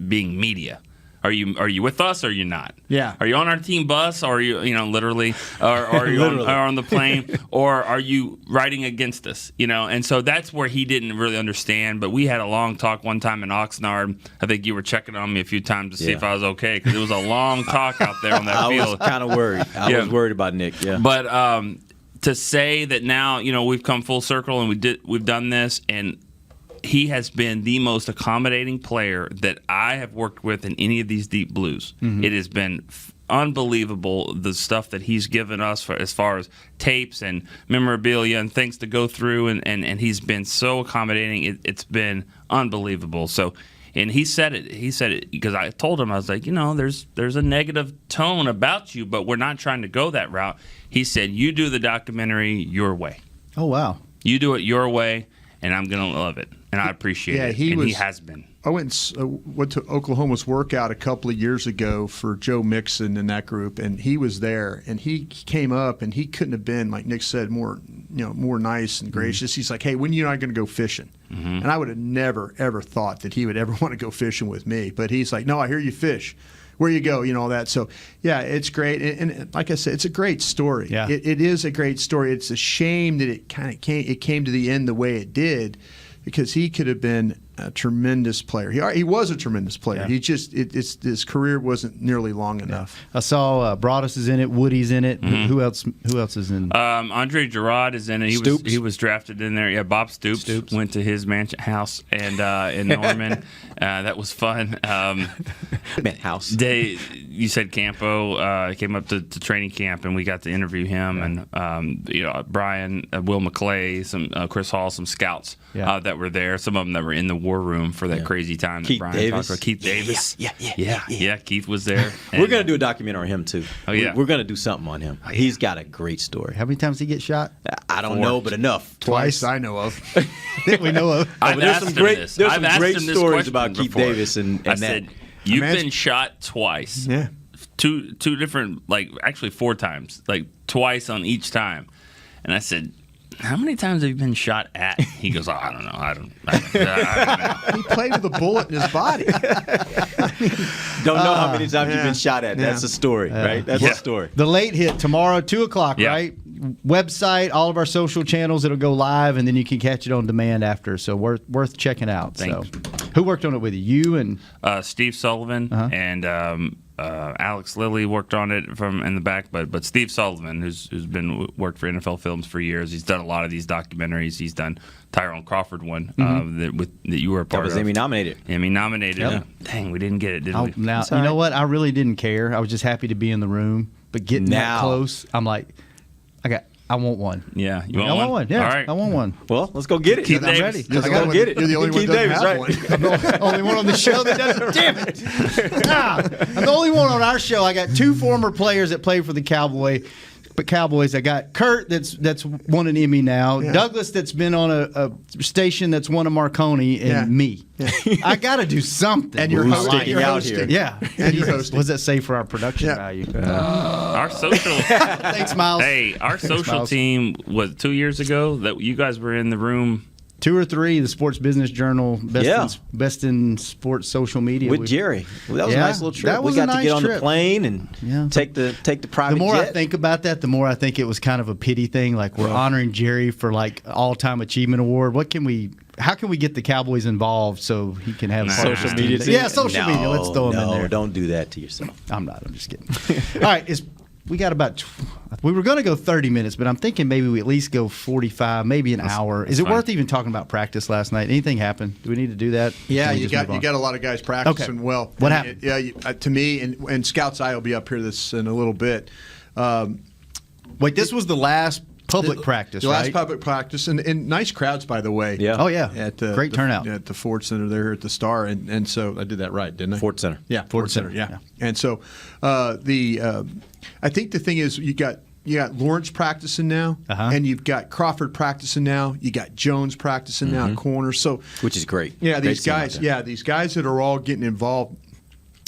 being media. Are you with us or are you not? Yeah. Are you on our team bus or are you literally or are you on the plane or are you riding against us? And so that's where he didn't really understand. But we had a long talk one time in Oxnard. I think you were checking on me a few times to see if I was okay because it was a long talk out there on that field. I was kind of worried. I was worried about Nick. Yeah. But to say that now we've come full circle and we've done this and he has been the most accommodating player that I have worked with in any of these deep blues. It has been unbelievable, the stuff that he's given us as far as tapes and memorabilia and things to go through, and he's been so accommodating. It's been unbelievable. So, and he said it because I told him, I was like, there's a negative tone about you, but we're not trying to go that route. He said, you do the documentary your way. Oh, wow. You do it your way, and I'm going to love it. And I appreciate it. He has been. I went to Oklahoma's workout a couple of years ago for Joe Mixon and that group, and he was there. And he came up, and he couldn't have been, like Nick said, more nice and gracious. He's like, "Hey, when are you not going to go fishing?" And I would have never ever thought that he would ever want to go fishing with me. But he's like, "No, I hear you fish. Where you go, all that." So, yeah, it's great. And like I said, it's a great story. Yeah. It is a great story. It's a shame that it came to the end the way it did, because he could have been a tremendous player. He was a tremendous player. Yeah. He just his career wasn't nearly long enough. I saw Broadus is in it. Woody's in it. Who else is in it? Andre Gerard is in it. He was drafted in there. Yeah, Bob Stoops went to his mansion house and in Norman. That was fun. House. You said Campo came up to training camp and we got to interview him and Brian, Will McClay, some Chris Hall, some scouts that were there. Some of them that were in the war room for that crazy time that Keith Brian Davis. talked about. Keith Davis. Yeah. Keith was there. We're going to do a documentary on him, too. Oh, yeah. We're going to do something on him. He's got a great story. How many times did he get shot? I don't know, but enough. Twice I know of. That we know of. There's some great stories about Keith Davis and I that. said, you've been shot twice. Yeah. Two different, actually 4 times, twice on each time. And I said, how many times have you been shot at? He goes, I don't know. I don't know. He played with a bullet in his body. Don't know how many times you've been shot at. That's a story, right? That's a story. The late hit tomorrow, 2:00, right? Website, all of our social channels. It'll go live, and then you can catch it on demand after. So worth checking out. Thanks. So, who worked on it with you? You and Steve Sullivan and Alex Lilly worked on it from in the back, but Steve Sullivan, who's worked for NFL Films for years, he's done a lot of these documentaries. He's done Tyrone Crawford one that you were a part of. That was Emmy nominated. Emmy nominated. Yep. Dang, we didn't get it, did we? Now, you know what? I really didn't care. I was just happy to be in the room. But getting that close, I'm like, I want one. Yeah, I want one. Yeah, all right. I want one. Well, let's go get it. Keith I'm Davis. ready. You're Let's go get it. it. You're the only one Keith that Davis, doesn't right? have one. I'm the only one on the show that doesn't. Damn it! I'm the only one on our show. I got 2 former players that played for the Cowboys. Cowboys. I got Kurt that's won an Emmy now. Yeah. Douglas that's been on a station that's won a Marconi, and me. Yeah. I got to do something. And you're hosting. You're out hosting. Yeah. And you're hosting. What does that say for our production value? Our social. Thanks, Miles. Hey, our Thanks, social Miles. team was 2 years ago that you guys were in the room. 2 or 3, the Sports Business Journal, best in sports social media. With Jerry. Well, that was a nice little trip. We got to get on the plane and take the private The more jet. I think about that, the more I think it was kind of a pity thing. Like, we're honoring Jerry for like all-time achievement award. How can we get the Cowboys involved so he can have social media? Yeah, social media. Let's throw him in there. Don't do that to yourself. I'm just kidding. All right, we got about. We were going to go 30 minutes, but I'm thinking maybe we at least go 45, maybe an hour. Is it worth even talking about practice last night? Anything happened? Do we need to do that? Yeah, you got a lot of guys practicing well. What happened? To me, and Scout's Eye will be up here this in a little bit. Wait, this was the last public practice, the right? last public practice, and nice crowds, by the way. Yeah. Oh, yeah. At Great turnout. at the Ford Center there at the Star, and so I did that right, didn't I? Ford Center. Yeah, Ford Center. Yeah. And so I think the thing is you got Lawrence practicing now, and you've got Crawford practicing now. You got Jones practicing now at corner. So which is great. Yeah, Great these guys. Yeah, these guys that are all getting involved.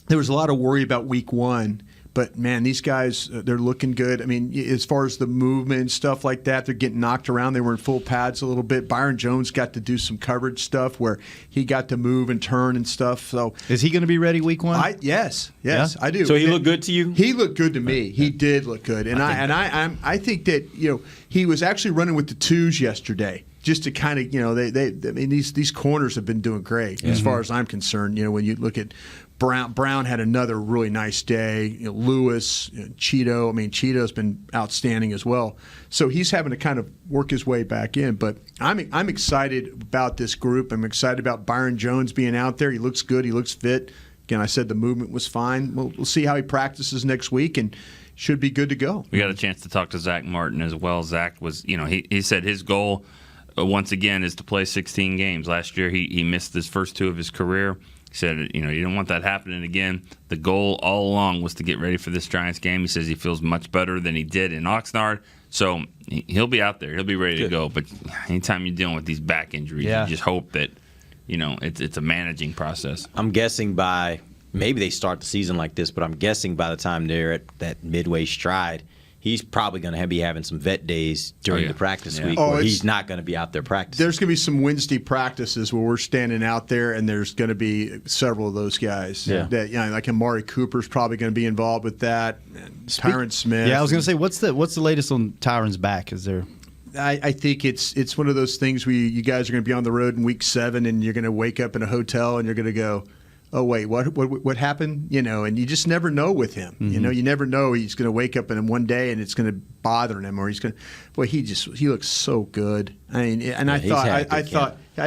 There was a lot of worry about week 1. But, man, these guys, they're looking good. I mean, as far as the movement and stuff like that, they're getting knocked around. They were in full pads a little bit. Byron Jones got to do some coverage stuff where he got to move and turn and stuff. So, is he going to be ready week 1? Yes, Yeah? I do. So he looked good to you? He looked good to me. He did look good. And I think that, he was actually running with the 2s yesterday. Just to kind of, these corners have been doing great as far as I'm concerned. When you look at Brown had another really nice day. Lewis, Cheeto. I mean, Cheeto's been outstanding as well. So he's having to kind of work his way back in. But I'm excited about this group. I'm excited about Byron Jones being out there. He looks good. He looks fit. Again, I said the movement was fine. We'll see how he practices next week and should be good to go. We got a chance to talk to Zach Martin as well. Zach was, he said his goal once again is to play 16 games. Last year he missed his first 2 of his career. He said, you don't want that happening again. The goal all along was to get ready for this Giants game. He says he feels much better than he did in Oxnard. So he'll be out there. He'll be ready to go. But anytime you're dealing with these back injuries, you just hope that, it's a managing process. I'm guessing maybe they start the season like this, but I'm guessing by the time they're at that midway stride, he's probably going to be having some vet days during the practice week where he's not going to be out there practicing. There's going to be some Wednesday practices where we're standing out there, and there's going to be several of those guys. Yeah. That, like Amari Cooper's probably going to be involved with that. And Tyron Smith. Yeah, I was going to say, what's the latest on Tyron's back? Is there? I think it's one of those things where you guys are going to be on the road in week 7, and you're going to wake up in a hotel, and you're going to go, oh, wait, what happened? And you just never know with him. Mm-hmm. You never know. He's going to wake up in one day and it's going to bother him, or he's going to. Boy, he looks so good. I mean, and I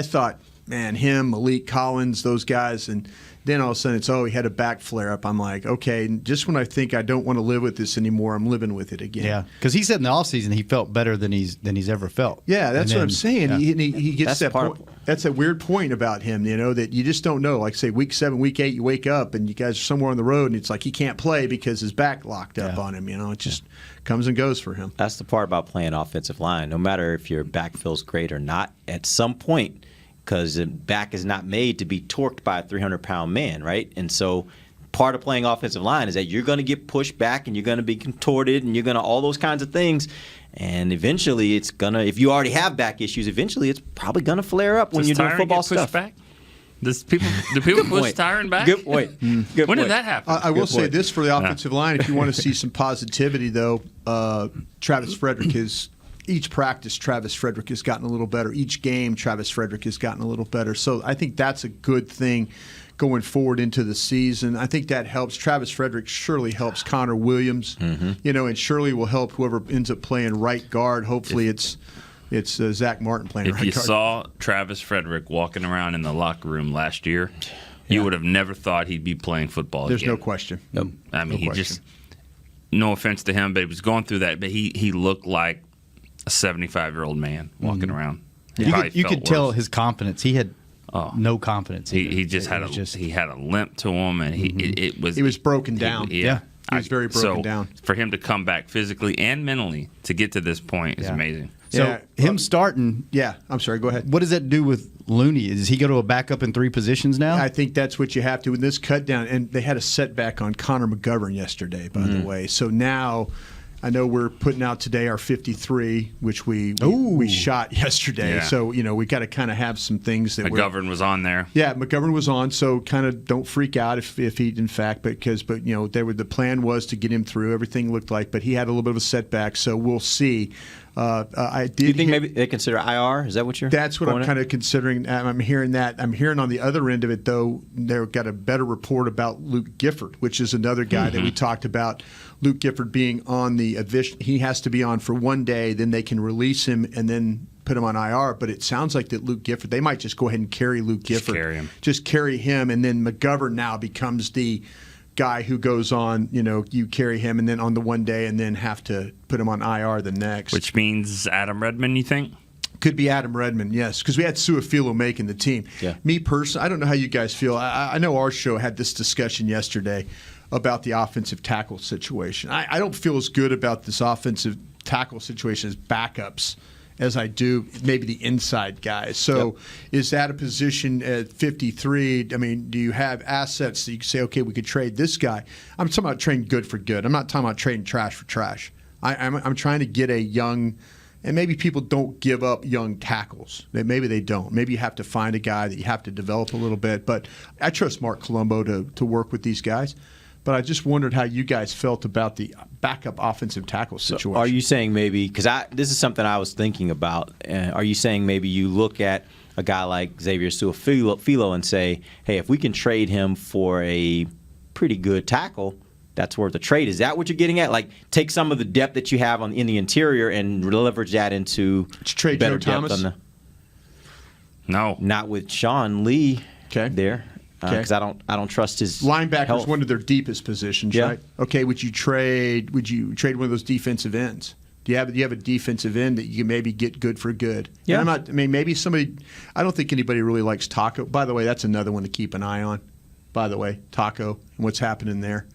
thought, man, him, Malik Collins, those guys, and then all of a sudden it's he had a back flare up. I'm like, okay, just when I think I don't want to live with this anymore, I'm living with it again. Yeah, because he said in the offseason he felt better than he's ever felt. Yeah, that's what I'm saying. Yeah. He gets that point. That's a weird point about him, that you just don't know. Like, say, week 7, week 8, you wake up and you guys are somewhere on the road and it's like he can't play because his back locked up on him. It just comes and goes for him. That's the part about playing offensive line. No matter if your back feels great or not, at some point, because the back is not made to be torqued by a 300-pound man, right? And so part of playing offensive line is that you're going to get pushed back and you're going to be contorted and you're going to all those kinds of things. And eventually it's going to, if you already have back issues, eventually it's probably going to flare up when you're doing football stuff. Back? Do people push Tyron back? Good point. When did that happen? I will say this for the offensive line. If you want to see some positivity, though, Travis Frederick is – each practice, Travis Frederick has gotten a little better. Each game, Travis Frederick has gotten a little better. So I think that's a good thing going forward into the season. I think that helps. Travis Frederick surely helps Connor Williams, and surely will help whoever ends up playing right guard. Hopefully it's Zach Martin playing right guard. If you saw Travis Frederick walking around in the locker room last year, you would have never thought he'd be playing football There's again. no question. I mean, he just, no offense to him, but he was going through that. But he looked like a 75-year-old man walking around. You could tell his confidence. He had no confidence. He just had he had a limp to him, and he was broken down. He's very broken down. For him to come back physically and mentally to get to this point is amazing. So him starting. Yeah, I'm sorry. Go ahead. What does that do with Looney? Does he go to a backup in 3 positions now? I think that's what you have to in this cut down. And they had a setback on Connor McGovern yesterday, by the way. So now I know we're putting out today our 53, which we shot yesterday. Yeah. So, we got to kind of have some things that McGovern was on there. Yeah, McGovern was on, so kind of don't freak out if he, in fact, the plan was to get him through. Everything looked like, but he had a little bit of a setback, so we'll see. Do you think maybe they consider IR? Is that what you're? That's what I'm kind of considering. I'm hearing that. I'm hearing on the other end of it, though, they've got a better report about Luke Gifford, which is another guy that we talked about. Luke Gifford being on he has to be on for 1 day, then they can release him and then put him on IR. But it sounds like that Luke Gifford, they might just go ahead and carry Luke Gifford. Just carry him, and then McGovern now becomes the guy who goes on, you carry him and then on the 1 day and then have to put him on IR the next. Which means Adam Redmond, you think? Could be Adam Redmond, yes, because we had Suafilo making the team. Yeah. Me personally, I don't know how you guys feel. I know our show had this discussion yesterday about the offensive tackle situation. I don't feel as good about this offensive tackle situation as backups as I do maybe the inside guys. So is that a position at 53? I mean, do you have assets that you can say, okay, we could trade this guy? I'm talking about trading good for good. I'm not talking about trading trash for trash. I'm trying to get a young, and maybe people don't give up young tackles. Maybe they don't. Maybe you have to find a guy that you have to develop a little bit. But I trust Mark Colombo to work with these guys. But I just wondered how you guys felt about the backup offensive tackle situation. So are you saying maybe, because this is something I was thinking about, are you saying maybe you look at a guy like Xavier Suafilo and say, hey, if we can trade him for a pretty good tackle, that's worth a trade. Is that what you're getting at? Like, take some of the depth that you have in the interior and leverage that into trade better Joe depth Thomas? No. Not with Sean Lee there. Because I don't trust his linebacker health. is one of their deepest positions, right? Okay, would you trade one of those defensive ends? Do you have a defensive end that you can maybe get good for good? Yeah. Maybe somebody. I don't think anybody really likes Taco. By the way, that's another one to keep an eye on. By the way, Taco and what's happening there.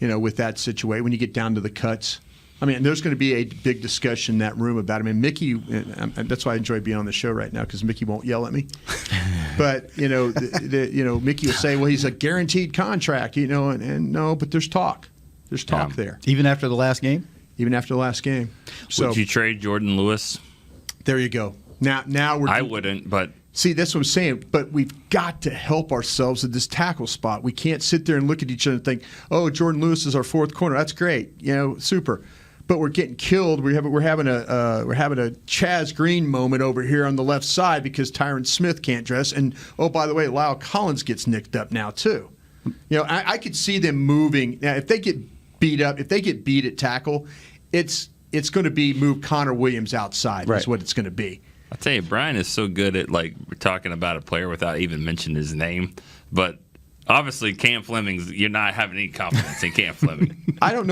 With that situation when you get down to the cuts. I mean, there's going to be a big discussion in that room about it. I mean, Mickey, that's why I enjoy being on the show right now because Mickey won't yell at me. But, Mickey will say, well, he's a guaranteed contract, and no, but there's talk. There's talk there. Even after the last game? Even after the last game. So, would you trade Jordan Lewis? There you go. Now we're. I wouldn't, but. See, that's what I'm saying. But we've got to help ourselves at this tackle spot. We can't sit there and look at each other and think, oh, Jordan Lewis is our fourth corner. That's great. Super. But we're getting killed. We're having a Chaz Green moment over here on the left side because Tyron Smith can't dress. And oh, by the way, Lyle Collins gets nicked up now too. I could see them moving. Now, if they get beat up, if they get beat at tackle, it's going to be move Connor Williams outside. Right. Is what it's going to be. I'll tell you, Brian is so good at talking about a player without even mentioning his name, but. Obviously, Cam Fleming's. You're not having any confidence in Cam Fleming. I'm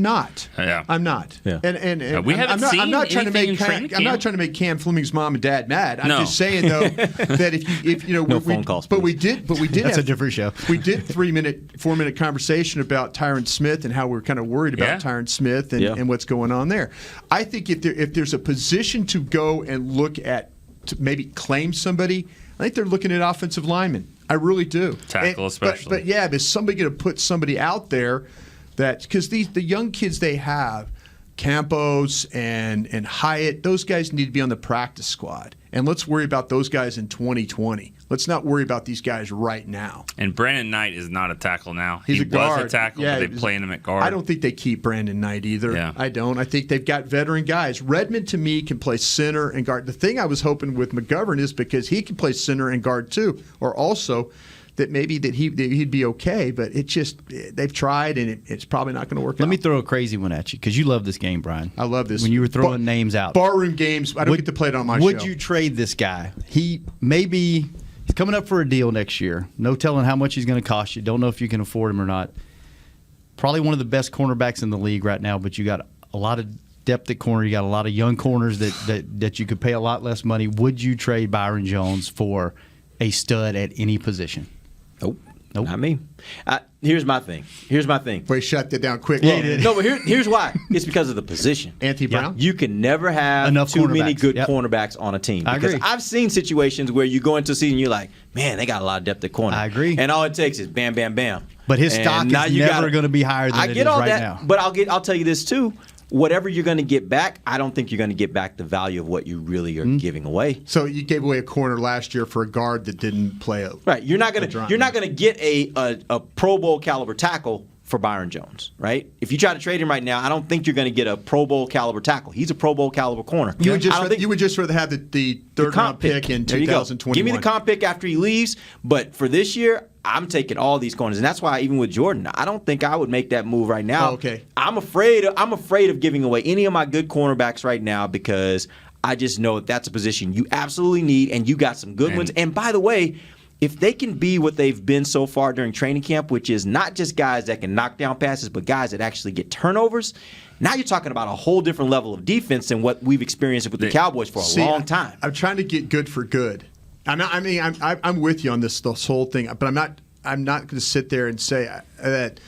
not. Yeah, I'm not. Yeah. And we haven't seen I'm not trying to make. Cam. I'm not trying to make Cam Fleming's mom and dad mad. I'm just saying though that if no phone calls. But we did. That's a different show. We did 4-minute conversation about Tyron Smith and how we're kind of worried about Tyron Smith and what's going on there. I think if there's a position to go and look at to maybe claim somebody, I think they're looking at offensive linemen. I really do. Tackle especially. But is somebody going to put somebody out there that – because the young kids they have, Campos and Hyatt, those guys need to be on the practice squad. And let's worry about those guys in 2020. Let's not worry about these guys right now. And Brandon Knight is not a tackle now. He's a guard. Was a tackle, but they're playing him at guard. I don't think they keep Brandon Knight either. Yeah. I don't. I think they've got veteran guys. Redmond, to me, can play center and guard. The thing I was hoping with McGovern is because he can play center and guard too, or also that maybe that he'd be okay, but it just they've tried and it's probably not going to work out. Let me throw a crazy one at you because you love this game, Brian. I love this. When you were throwing names out. Barroom games, I don't get to play it on my show. Would you trade this guy? He's coming up for a deal next year. No telling how much he's going to cost you. Don't know if you can afford him or not. Probably one of the best cornerbacks in the league right now, but you got a lot of depth at corner. You got a lot of young corners that you could pay a lot less money. Would you trade Byron Jones for a stud at any position? Nope. Nope. Not me. Here's my thing. Well, he shut that down quick. No, but here's why. It's because of the position. Anthony Brown? You can never have Enough too many cornerbacks. good Yep. cornerbacks on a team. I Because agree. I've seen situations where you go into a season and you're like, man, they got a lot of depth at corner. I agree. And all it takes is bam, bam, bam. But his And stock is now you never going to be higher than I it get is all right that, now. but I'll tell you this too. Whatever you're going to get back, I don't think you're going to get back the value of what you really are giving away. So you gave away a corner last year for a guard that didn't play a Right. You're not going to get a Pro Bowl caliber tackle for Byron Jones, right? If you try to trade him right now, I don't think you're going to get a Pro Bowl caliber tackle. He's a Pro Bowl caliber corner. You would just rather have the third round pick in There you go. 2021. Give me the comp pick after he leaves, but for this year, I'm taking all these corners, and that's why even with Jordan, I don't think I would make that move right now. Oh, okay. I'm afraid of giving away any of my good cornerbacks right now because I just know that's a position you absolutely need, and you got some good ones. And by the way, if they can be what they've been so far during training camp, which is not just guys that can knock down passes, but guys that actually get turnovers, now you're talking about a whole different level of defense than what we've experienced with the Cowboys for a long time. I'm trying to get good for good. I'm with you on this whole thing, but I'm not going to sit there and say that,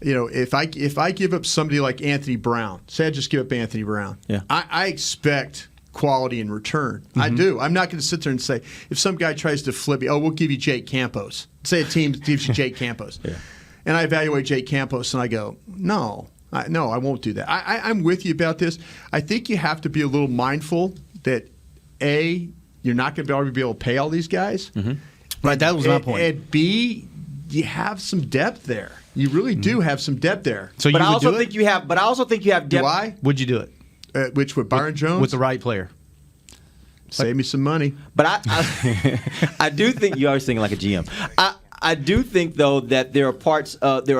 if I give up somebody like Anthony Brown, say I just give up Anthony Brown, I expect quality in return. Mm-hmm. I do. I'm not going to sit there and say, if some guy tries to flip me, we'll give you Jake Campos. Say a team gives you Jake Campos. And I evaluate Jake Campos and I go, no, I won't do that. I'm with you about this. I think you have to be a little mindful that, A, you're not going to be able to pay all these guys. Mm-hmm. Right, that was my point. And B, you have some depth there. You really do have some depth there. So But you I would do also it? think you have. But I also think you have depth. Do I? Would you do it? Which with Byron Jones? With the right player. Save me some money. But I do think you're always thinking like a GM. I do think though that there are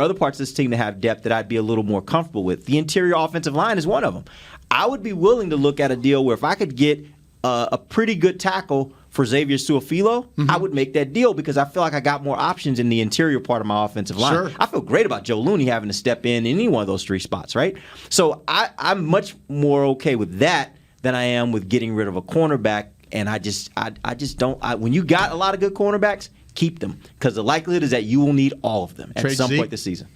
other parts of this team that have depth that I'd be a little more comfortable with. The interior offensive line is one of them. I would be willing to look at a deal where if I could get a pretty good tackle for Xavier Su'a-Filo, I would make that deal because I feel like I got more options in the interior part of my offensive line. Sure. I feel great about Joe Looney having to step in any one of those three spots, right? So I'm much more okay with that than I am with getting rid of a cornerback. And I just don't. When you got a lot of good cornerbacks, keep them because the likelihood is that you will need all of them at Trade some Zeke? point this season.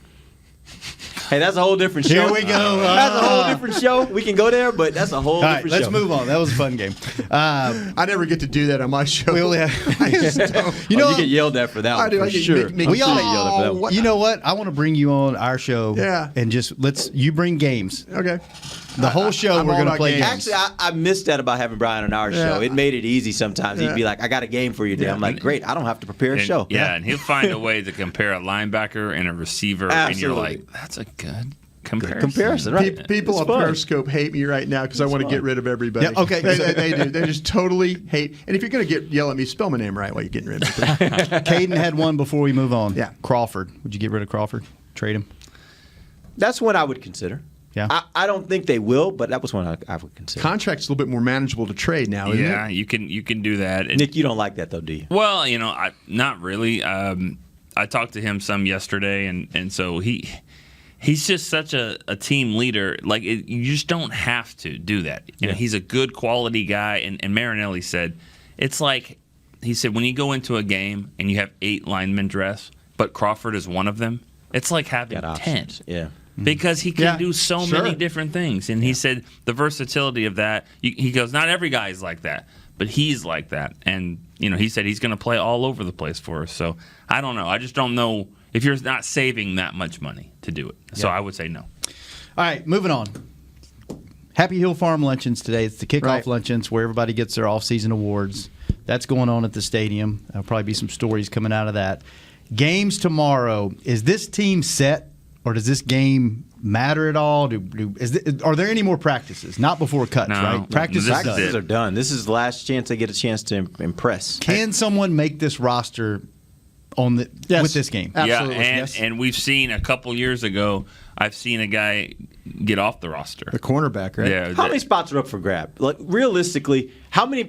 Hey, that's a whole different show. Here we go. That's a whole different show. We can go there, but that's a whole All right, different let's show. move on. That was a fun game. I never get to do that on my show. We only have. I just don't. You know, you get yelled at for that one, I do. for I get sure. make We all- get yelled at for that one. you know what? I want to bring you on our show. Yeah. And just you bring games. Okay. The whole show I'm we're all going to about play games. games. Actually, I missed that about having Brian on our show. Yeah. It made it easy sometimes. He'd be like, I got a game for you today. I'm like, great. I don't have to prepare a show. Yeah, and he'll find a way to compare a linebacker and a receiver, and you're like, that's a good comparison. Right? People It's on fun. Periscope hate me right now because I want to get rid of everybody. Yeah, okay. They do. They just totally hate. And if you're going to yell at me, spell my name right while you're getting rid of me. Caden had one before we move on. Yeah. Crawford. Would you get rid of Crawford? Trade him? That's what I would consider. Yeah. I don't think they will, but that was one I would consider. Contract's a little bit more manageable to trade now, isn't Yeah, it? you can do that. And, Nick, you don't like that though, do you? well, not really. I talked to him some yesterday, and so he's just such a team leader. Like you just don't have to do that. You know, he's a good quality guy, and Marinelli said it's like he said when you go into a game and you have 8 linemen dressed, but Crawford is one of them. It's like having Got 10. options. Yeah. Because he can Yeah, do so sure. many different things. And he said the versatility of that, he goes, not every guy is like that, but he's like that. And, he said he's going to play all over the place for us. So I don't know. I just don't know if you're not saving that much money to do it. So I would say no. All right, moving on. Happy Hill Farm Luncheons today. It's the kickoff Right. luncheons where everybody gets their off-season awards. That's going on at the stadium. There'll probably be some stories coming out of that. Games tomorrow. Is this team set? Or does this game matter at all? Are there any more practices? Not before cuts, No. right? Practice is This is done. Practices are done. This is the last chance they get a chance to impress. Can someone make this roster with this game? Absolutely. Yeah, yes. and we've seen a couple years ago, I've seen a guy get off the roster. The cornerback, right? Yeah, How many spots are up for grab? Like realistically, how many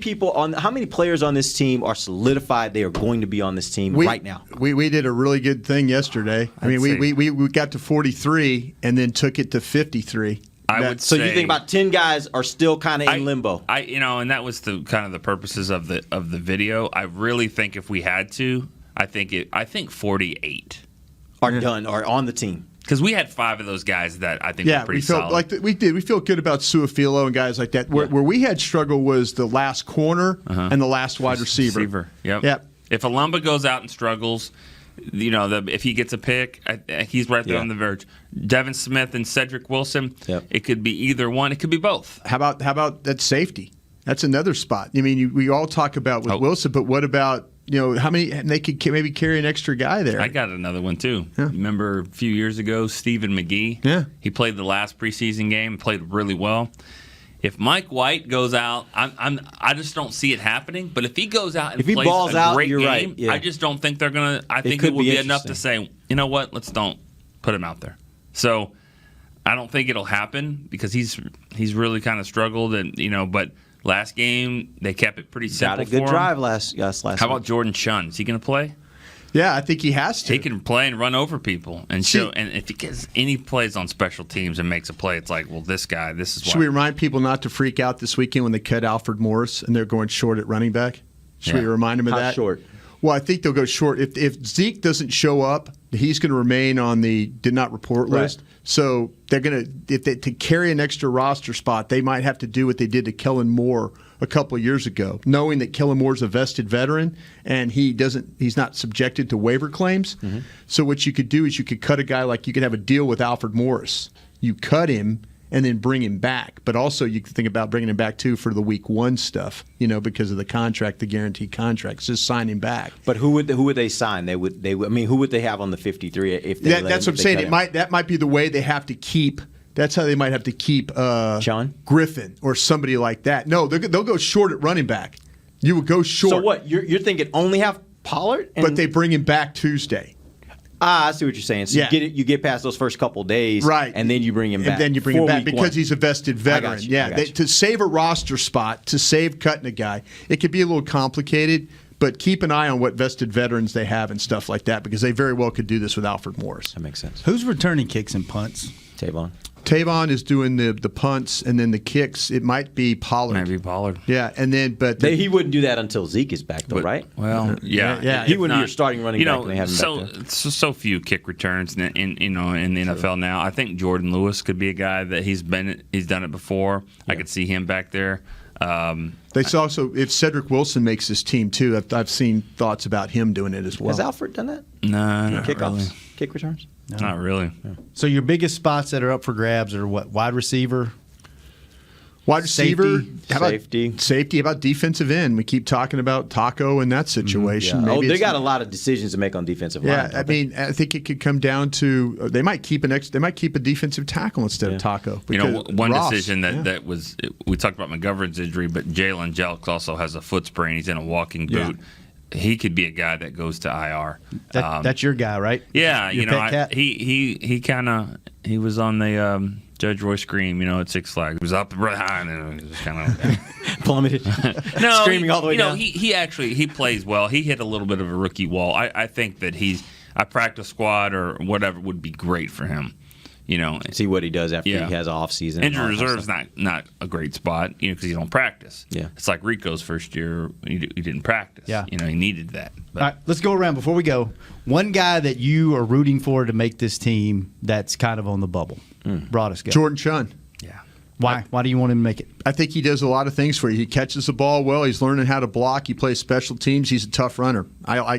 players on this team are solidified they are going to be on this team right now? We did a really good thing yesterday. I mean, we got to 43 and then took it to 53. I would So say, you think about 10 guys are still kind of in limbo. And that was the kind of the purposes of the video. I really think if we had to, I think 48 are done or on the team. Because we had 5 of those guys that I think were pretty felt solid. like we did. We feel good about Suafilo and guys like that. Where we had struggle was the last corner and the last wide receiver. Yep. If Alumba goes out and struggles, if he gets a pick, he's right there on the verge. Devin Smith and Cedric Wilson, it could be either one. It could be both. How about that safety? That's another spot. I mean, we all talk about with Wilson, but what about how many? And they could maybe carry an extra guy there. I got another one too. Yeah. Remember a few years ago, Stephen McGee? Yeah, he played the last preseason game, played really well. If Mike White goes out, I just don't see it happening. But if he goes out and plays balls a great game, right. Yeah. I just don't think they're gonna. I think it will be enough to say, you know what, let's don't put him out there. So I don't think it'll happen because he's really kind of struggled, and but. Last game, they kept it pretty simple. Got a good drive last How about Jordan Chun? Is he going to play? Yeah, I think he has to. He can play and run over people and show. And if he gets any plays on special teams and makes a play, it's like, well, this guy, this is why. Should we remind people not to freak out this weekend when they cut Alfred Morris and they're going short at running back? Should we remind them of that? How short? Well, I think they'll go short. If Zeke doesn't show up, he's going to remain on the did not report list. So they're going to to carry an extra roster spot, they might have to do what they did to Kellen Moore a couple of years ago, knowing that Kellen Moore's a vested veteran and he's not subjected to waiver claims. Mm-hmm. So what you could do is you could cut a guy like you could have a deal with Alfred Morris. You cut him and then bring him back. But also you can think about bringing him back, too, for the week 1 stuff, because of the contract, the guaranteed contracts. Just sign him back. But who would they sign? Who would they have on the 53 if they that's what I'm saying. That might be the way they have to keep. That's how they might have to keep John Griffin or somebody like that. No, they'll go short at running back. You would go short. So what? You're thinking only have Pollard? But they bring him back Tuesday. I see what you're saying. So you get past those first couple of days, right? And then you bring him back. And then you bring him back because he's a vested veteran. To save a roster spot, to save cutting a guy, it could be a little complicated. But keep an eye on what vested veterans they have and stuff like that because they very well could do this with Alfred Morris. That makes sense. Who's returning kicks and punts? Tavon is doing the punts, and then the kicks. It might be Pollard. Yeah, and then he wouldn't do that until Zeke is back, though, right? Well, yeah. He wouldn't be your starting running back when they have him back there. So few kick returns in the NFL now. I think Jordan Lewis could be a guy that he's done it before. Yeah. I could see him back there. If Cedric Wilson makes this team too, I've seen thoughts about him doing it as well. Has Alfred done that? No, not kickoffs, really. Kick returns. No. Not really. Yeah. So your biggest spots that are up for grabs are what? Wide receiver, safety. Safety. How about defensive end? We keep talking about Taco in that situation. Mm-hmm. Yeah. They got a lot of decisions to make on defensive line. Yeah, I think it could come down to they might keep a defensive tackle instead of Taco. One decision that was we talked about McGovern's injury, but Jalen Jelks also has a foot sprain. He's in a walking boot. Yeah. He could be a guy that goes to IR. That's your guy, right? Yeah, he was on the Judge Royce Green, at Six Flags. He was up right high and it was kind of plummeted. Screaming all the way down. He plays well. He hit a little bit of a rookie wall. I think that a practice squad or whatever would be great for him. See what he does after he has off season. Injured reserve's not a great spot, because you don't practice. Yeah, it's like Rico's first year; he didn't practice. Yeah, he needed that. All right, let's go around before we go. One guy that you are rooting for to make this team that's kind of on the bubble. Broadest guy, Jordan Chun. Yeah. Why? Why do you want him to make it? I think he does a lot of things for you. He catches the ball well. He's learning how to block. He plays special teams. He's a tough runner.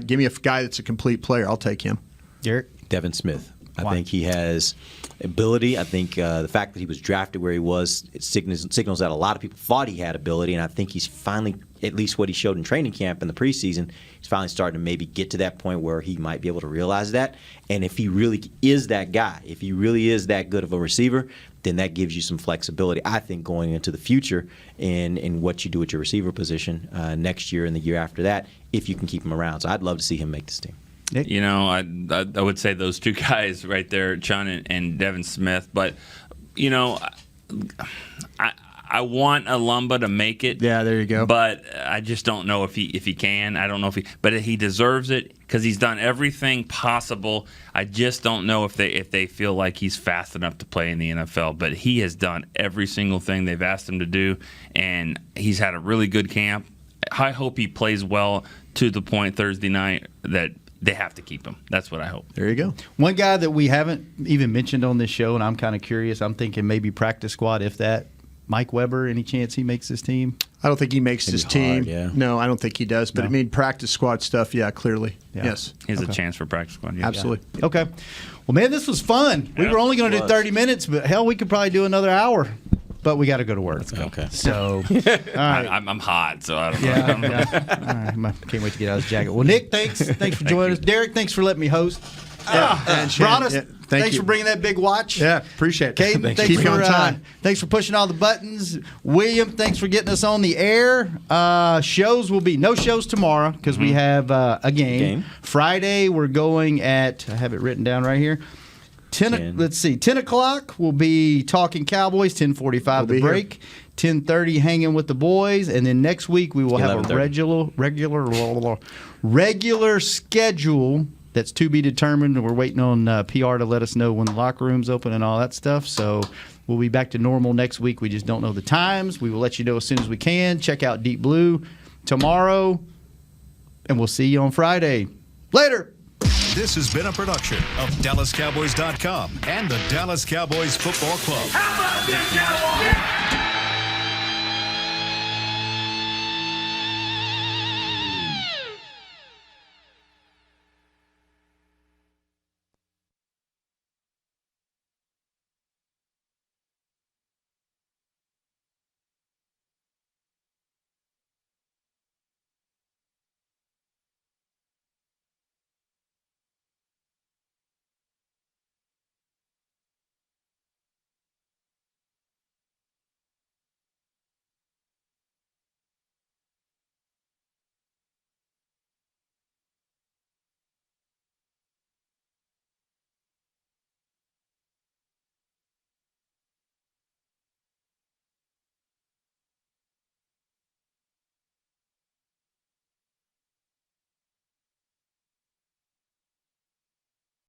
Give me a guy that's a complete player. I'll take him. Derek? Devin Smith. I think he has ability. I think the fact that he was drafted where he was, it signals that a lot of people thought he had ability, and I think he's finally, at least what he showed in training camp in the preseason, he's finally starting to maybe get to that point where he might be able to realize that. And if he really is that guy, if he really is that good of a receiver, then that gives you some flexibility, I think, going into the future in what you do at your receiver position next year and the year after that, if you can keep him around. So I'd love to see him make this team. I would say those two guys right there, Chun and Devin Smith. But, I want Alumba to make it. Yeah, there you go. But I just don't know if he can. I don't know but he deserves it because he's done everything possible. I just don't know if they feel like he's fast enough to play in the NFL. But he has done every single thing they've asked him to do, and he's had a really good camp. I hope he plays well to the point Thursday night that they have to keep him. That's what I hope. There you go. One guy that we haven't even mentioned on this show, and I'm kind of curious, I'm thinking maybe practice squad, if that. Mike Weber, any chance he makes this team? I don't think he makes this team. Yeah. No, I don't think he does. But No. I mean, practice squad stuff, yeah, clearly. Yeah. Yes. He has a chance for practice squad. Yeah. Absolutely. Okay. Well, man, this was fun. We were only going to do 30 minutes, but hell, we could probably do another hour. But we got to go to work. Okay. So, all right. I'm hot, so I don't know. Yeah. All right. Can't wait to get out of this jacket. Well, Nick, thanks for joining us. Derek, thanks for letting me host. And Brought us. yeah, Thanks you. for bringing that big watch. Yeah, appreciate it. Caden, Keep you on time. Thanks for pushing all the buttons. William, thanks for getting us on the air. Shows will be no shows tomorrow because we have a game. Friday, we're going at, I have it written down right here. 10 o'clock, we'll be talking Cowboys, 10:45 the break. 10:30 hanging with the boys, and then next week we will have a regular schedule that's to be determined. We're waiting on PR to let us know when the locker room's open and all that stuff. So we'll be back to normal next week. We just don't know the times. We will let you know as soon as we can. Check out Deep Blue tomorrow, and we'll see you on Friday. Later. This has been a production of DallasCowboys.com and the Dallas Cowboys Football Club. How about this, Cowboys?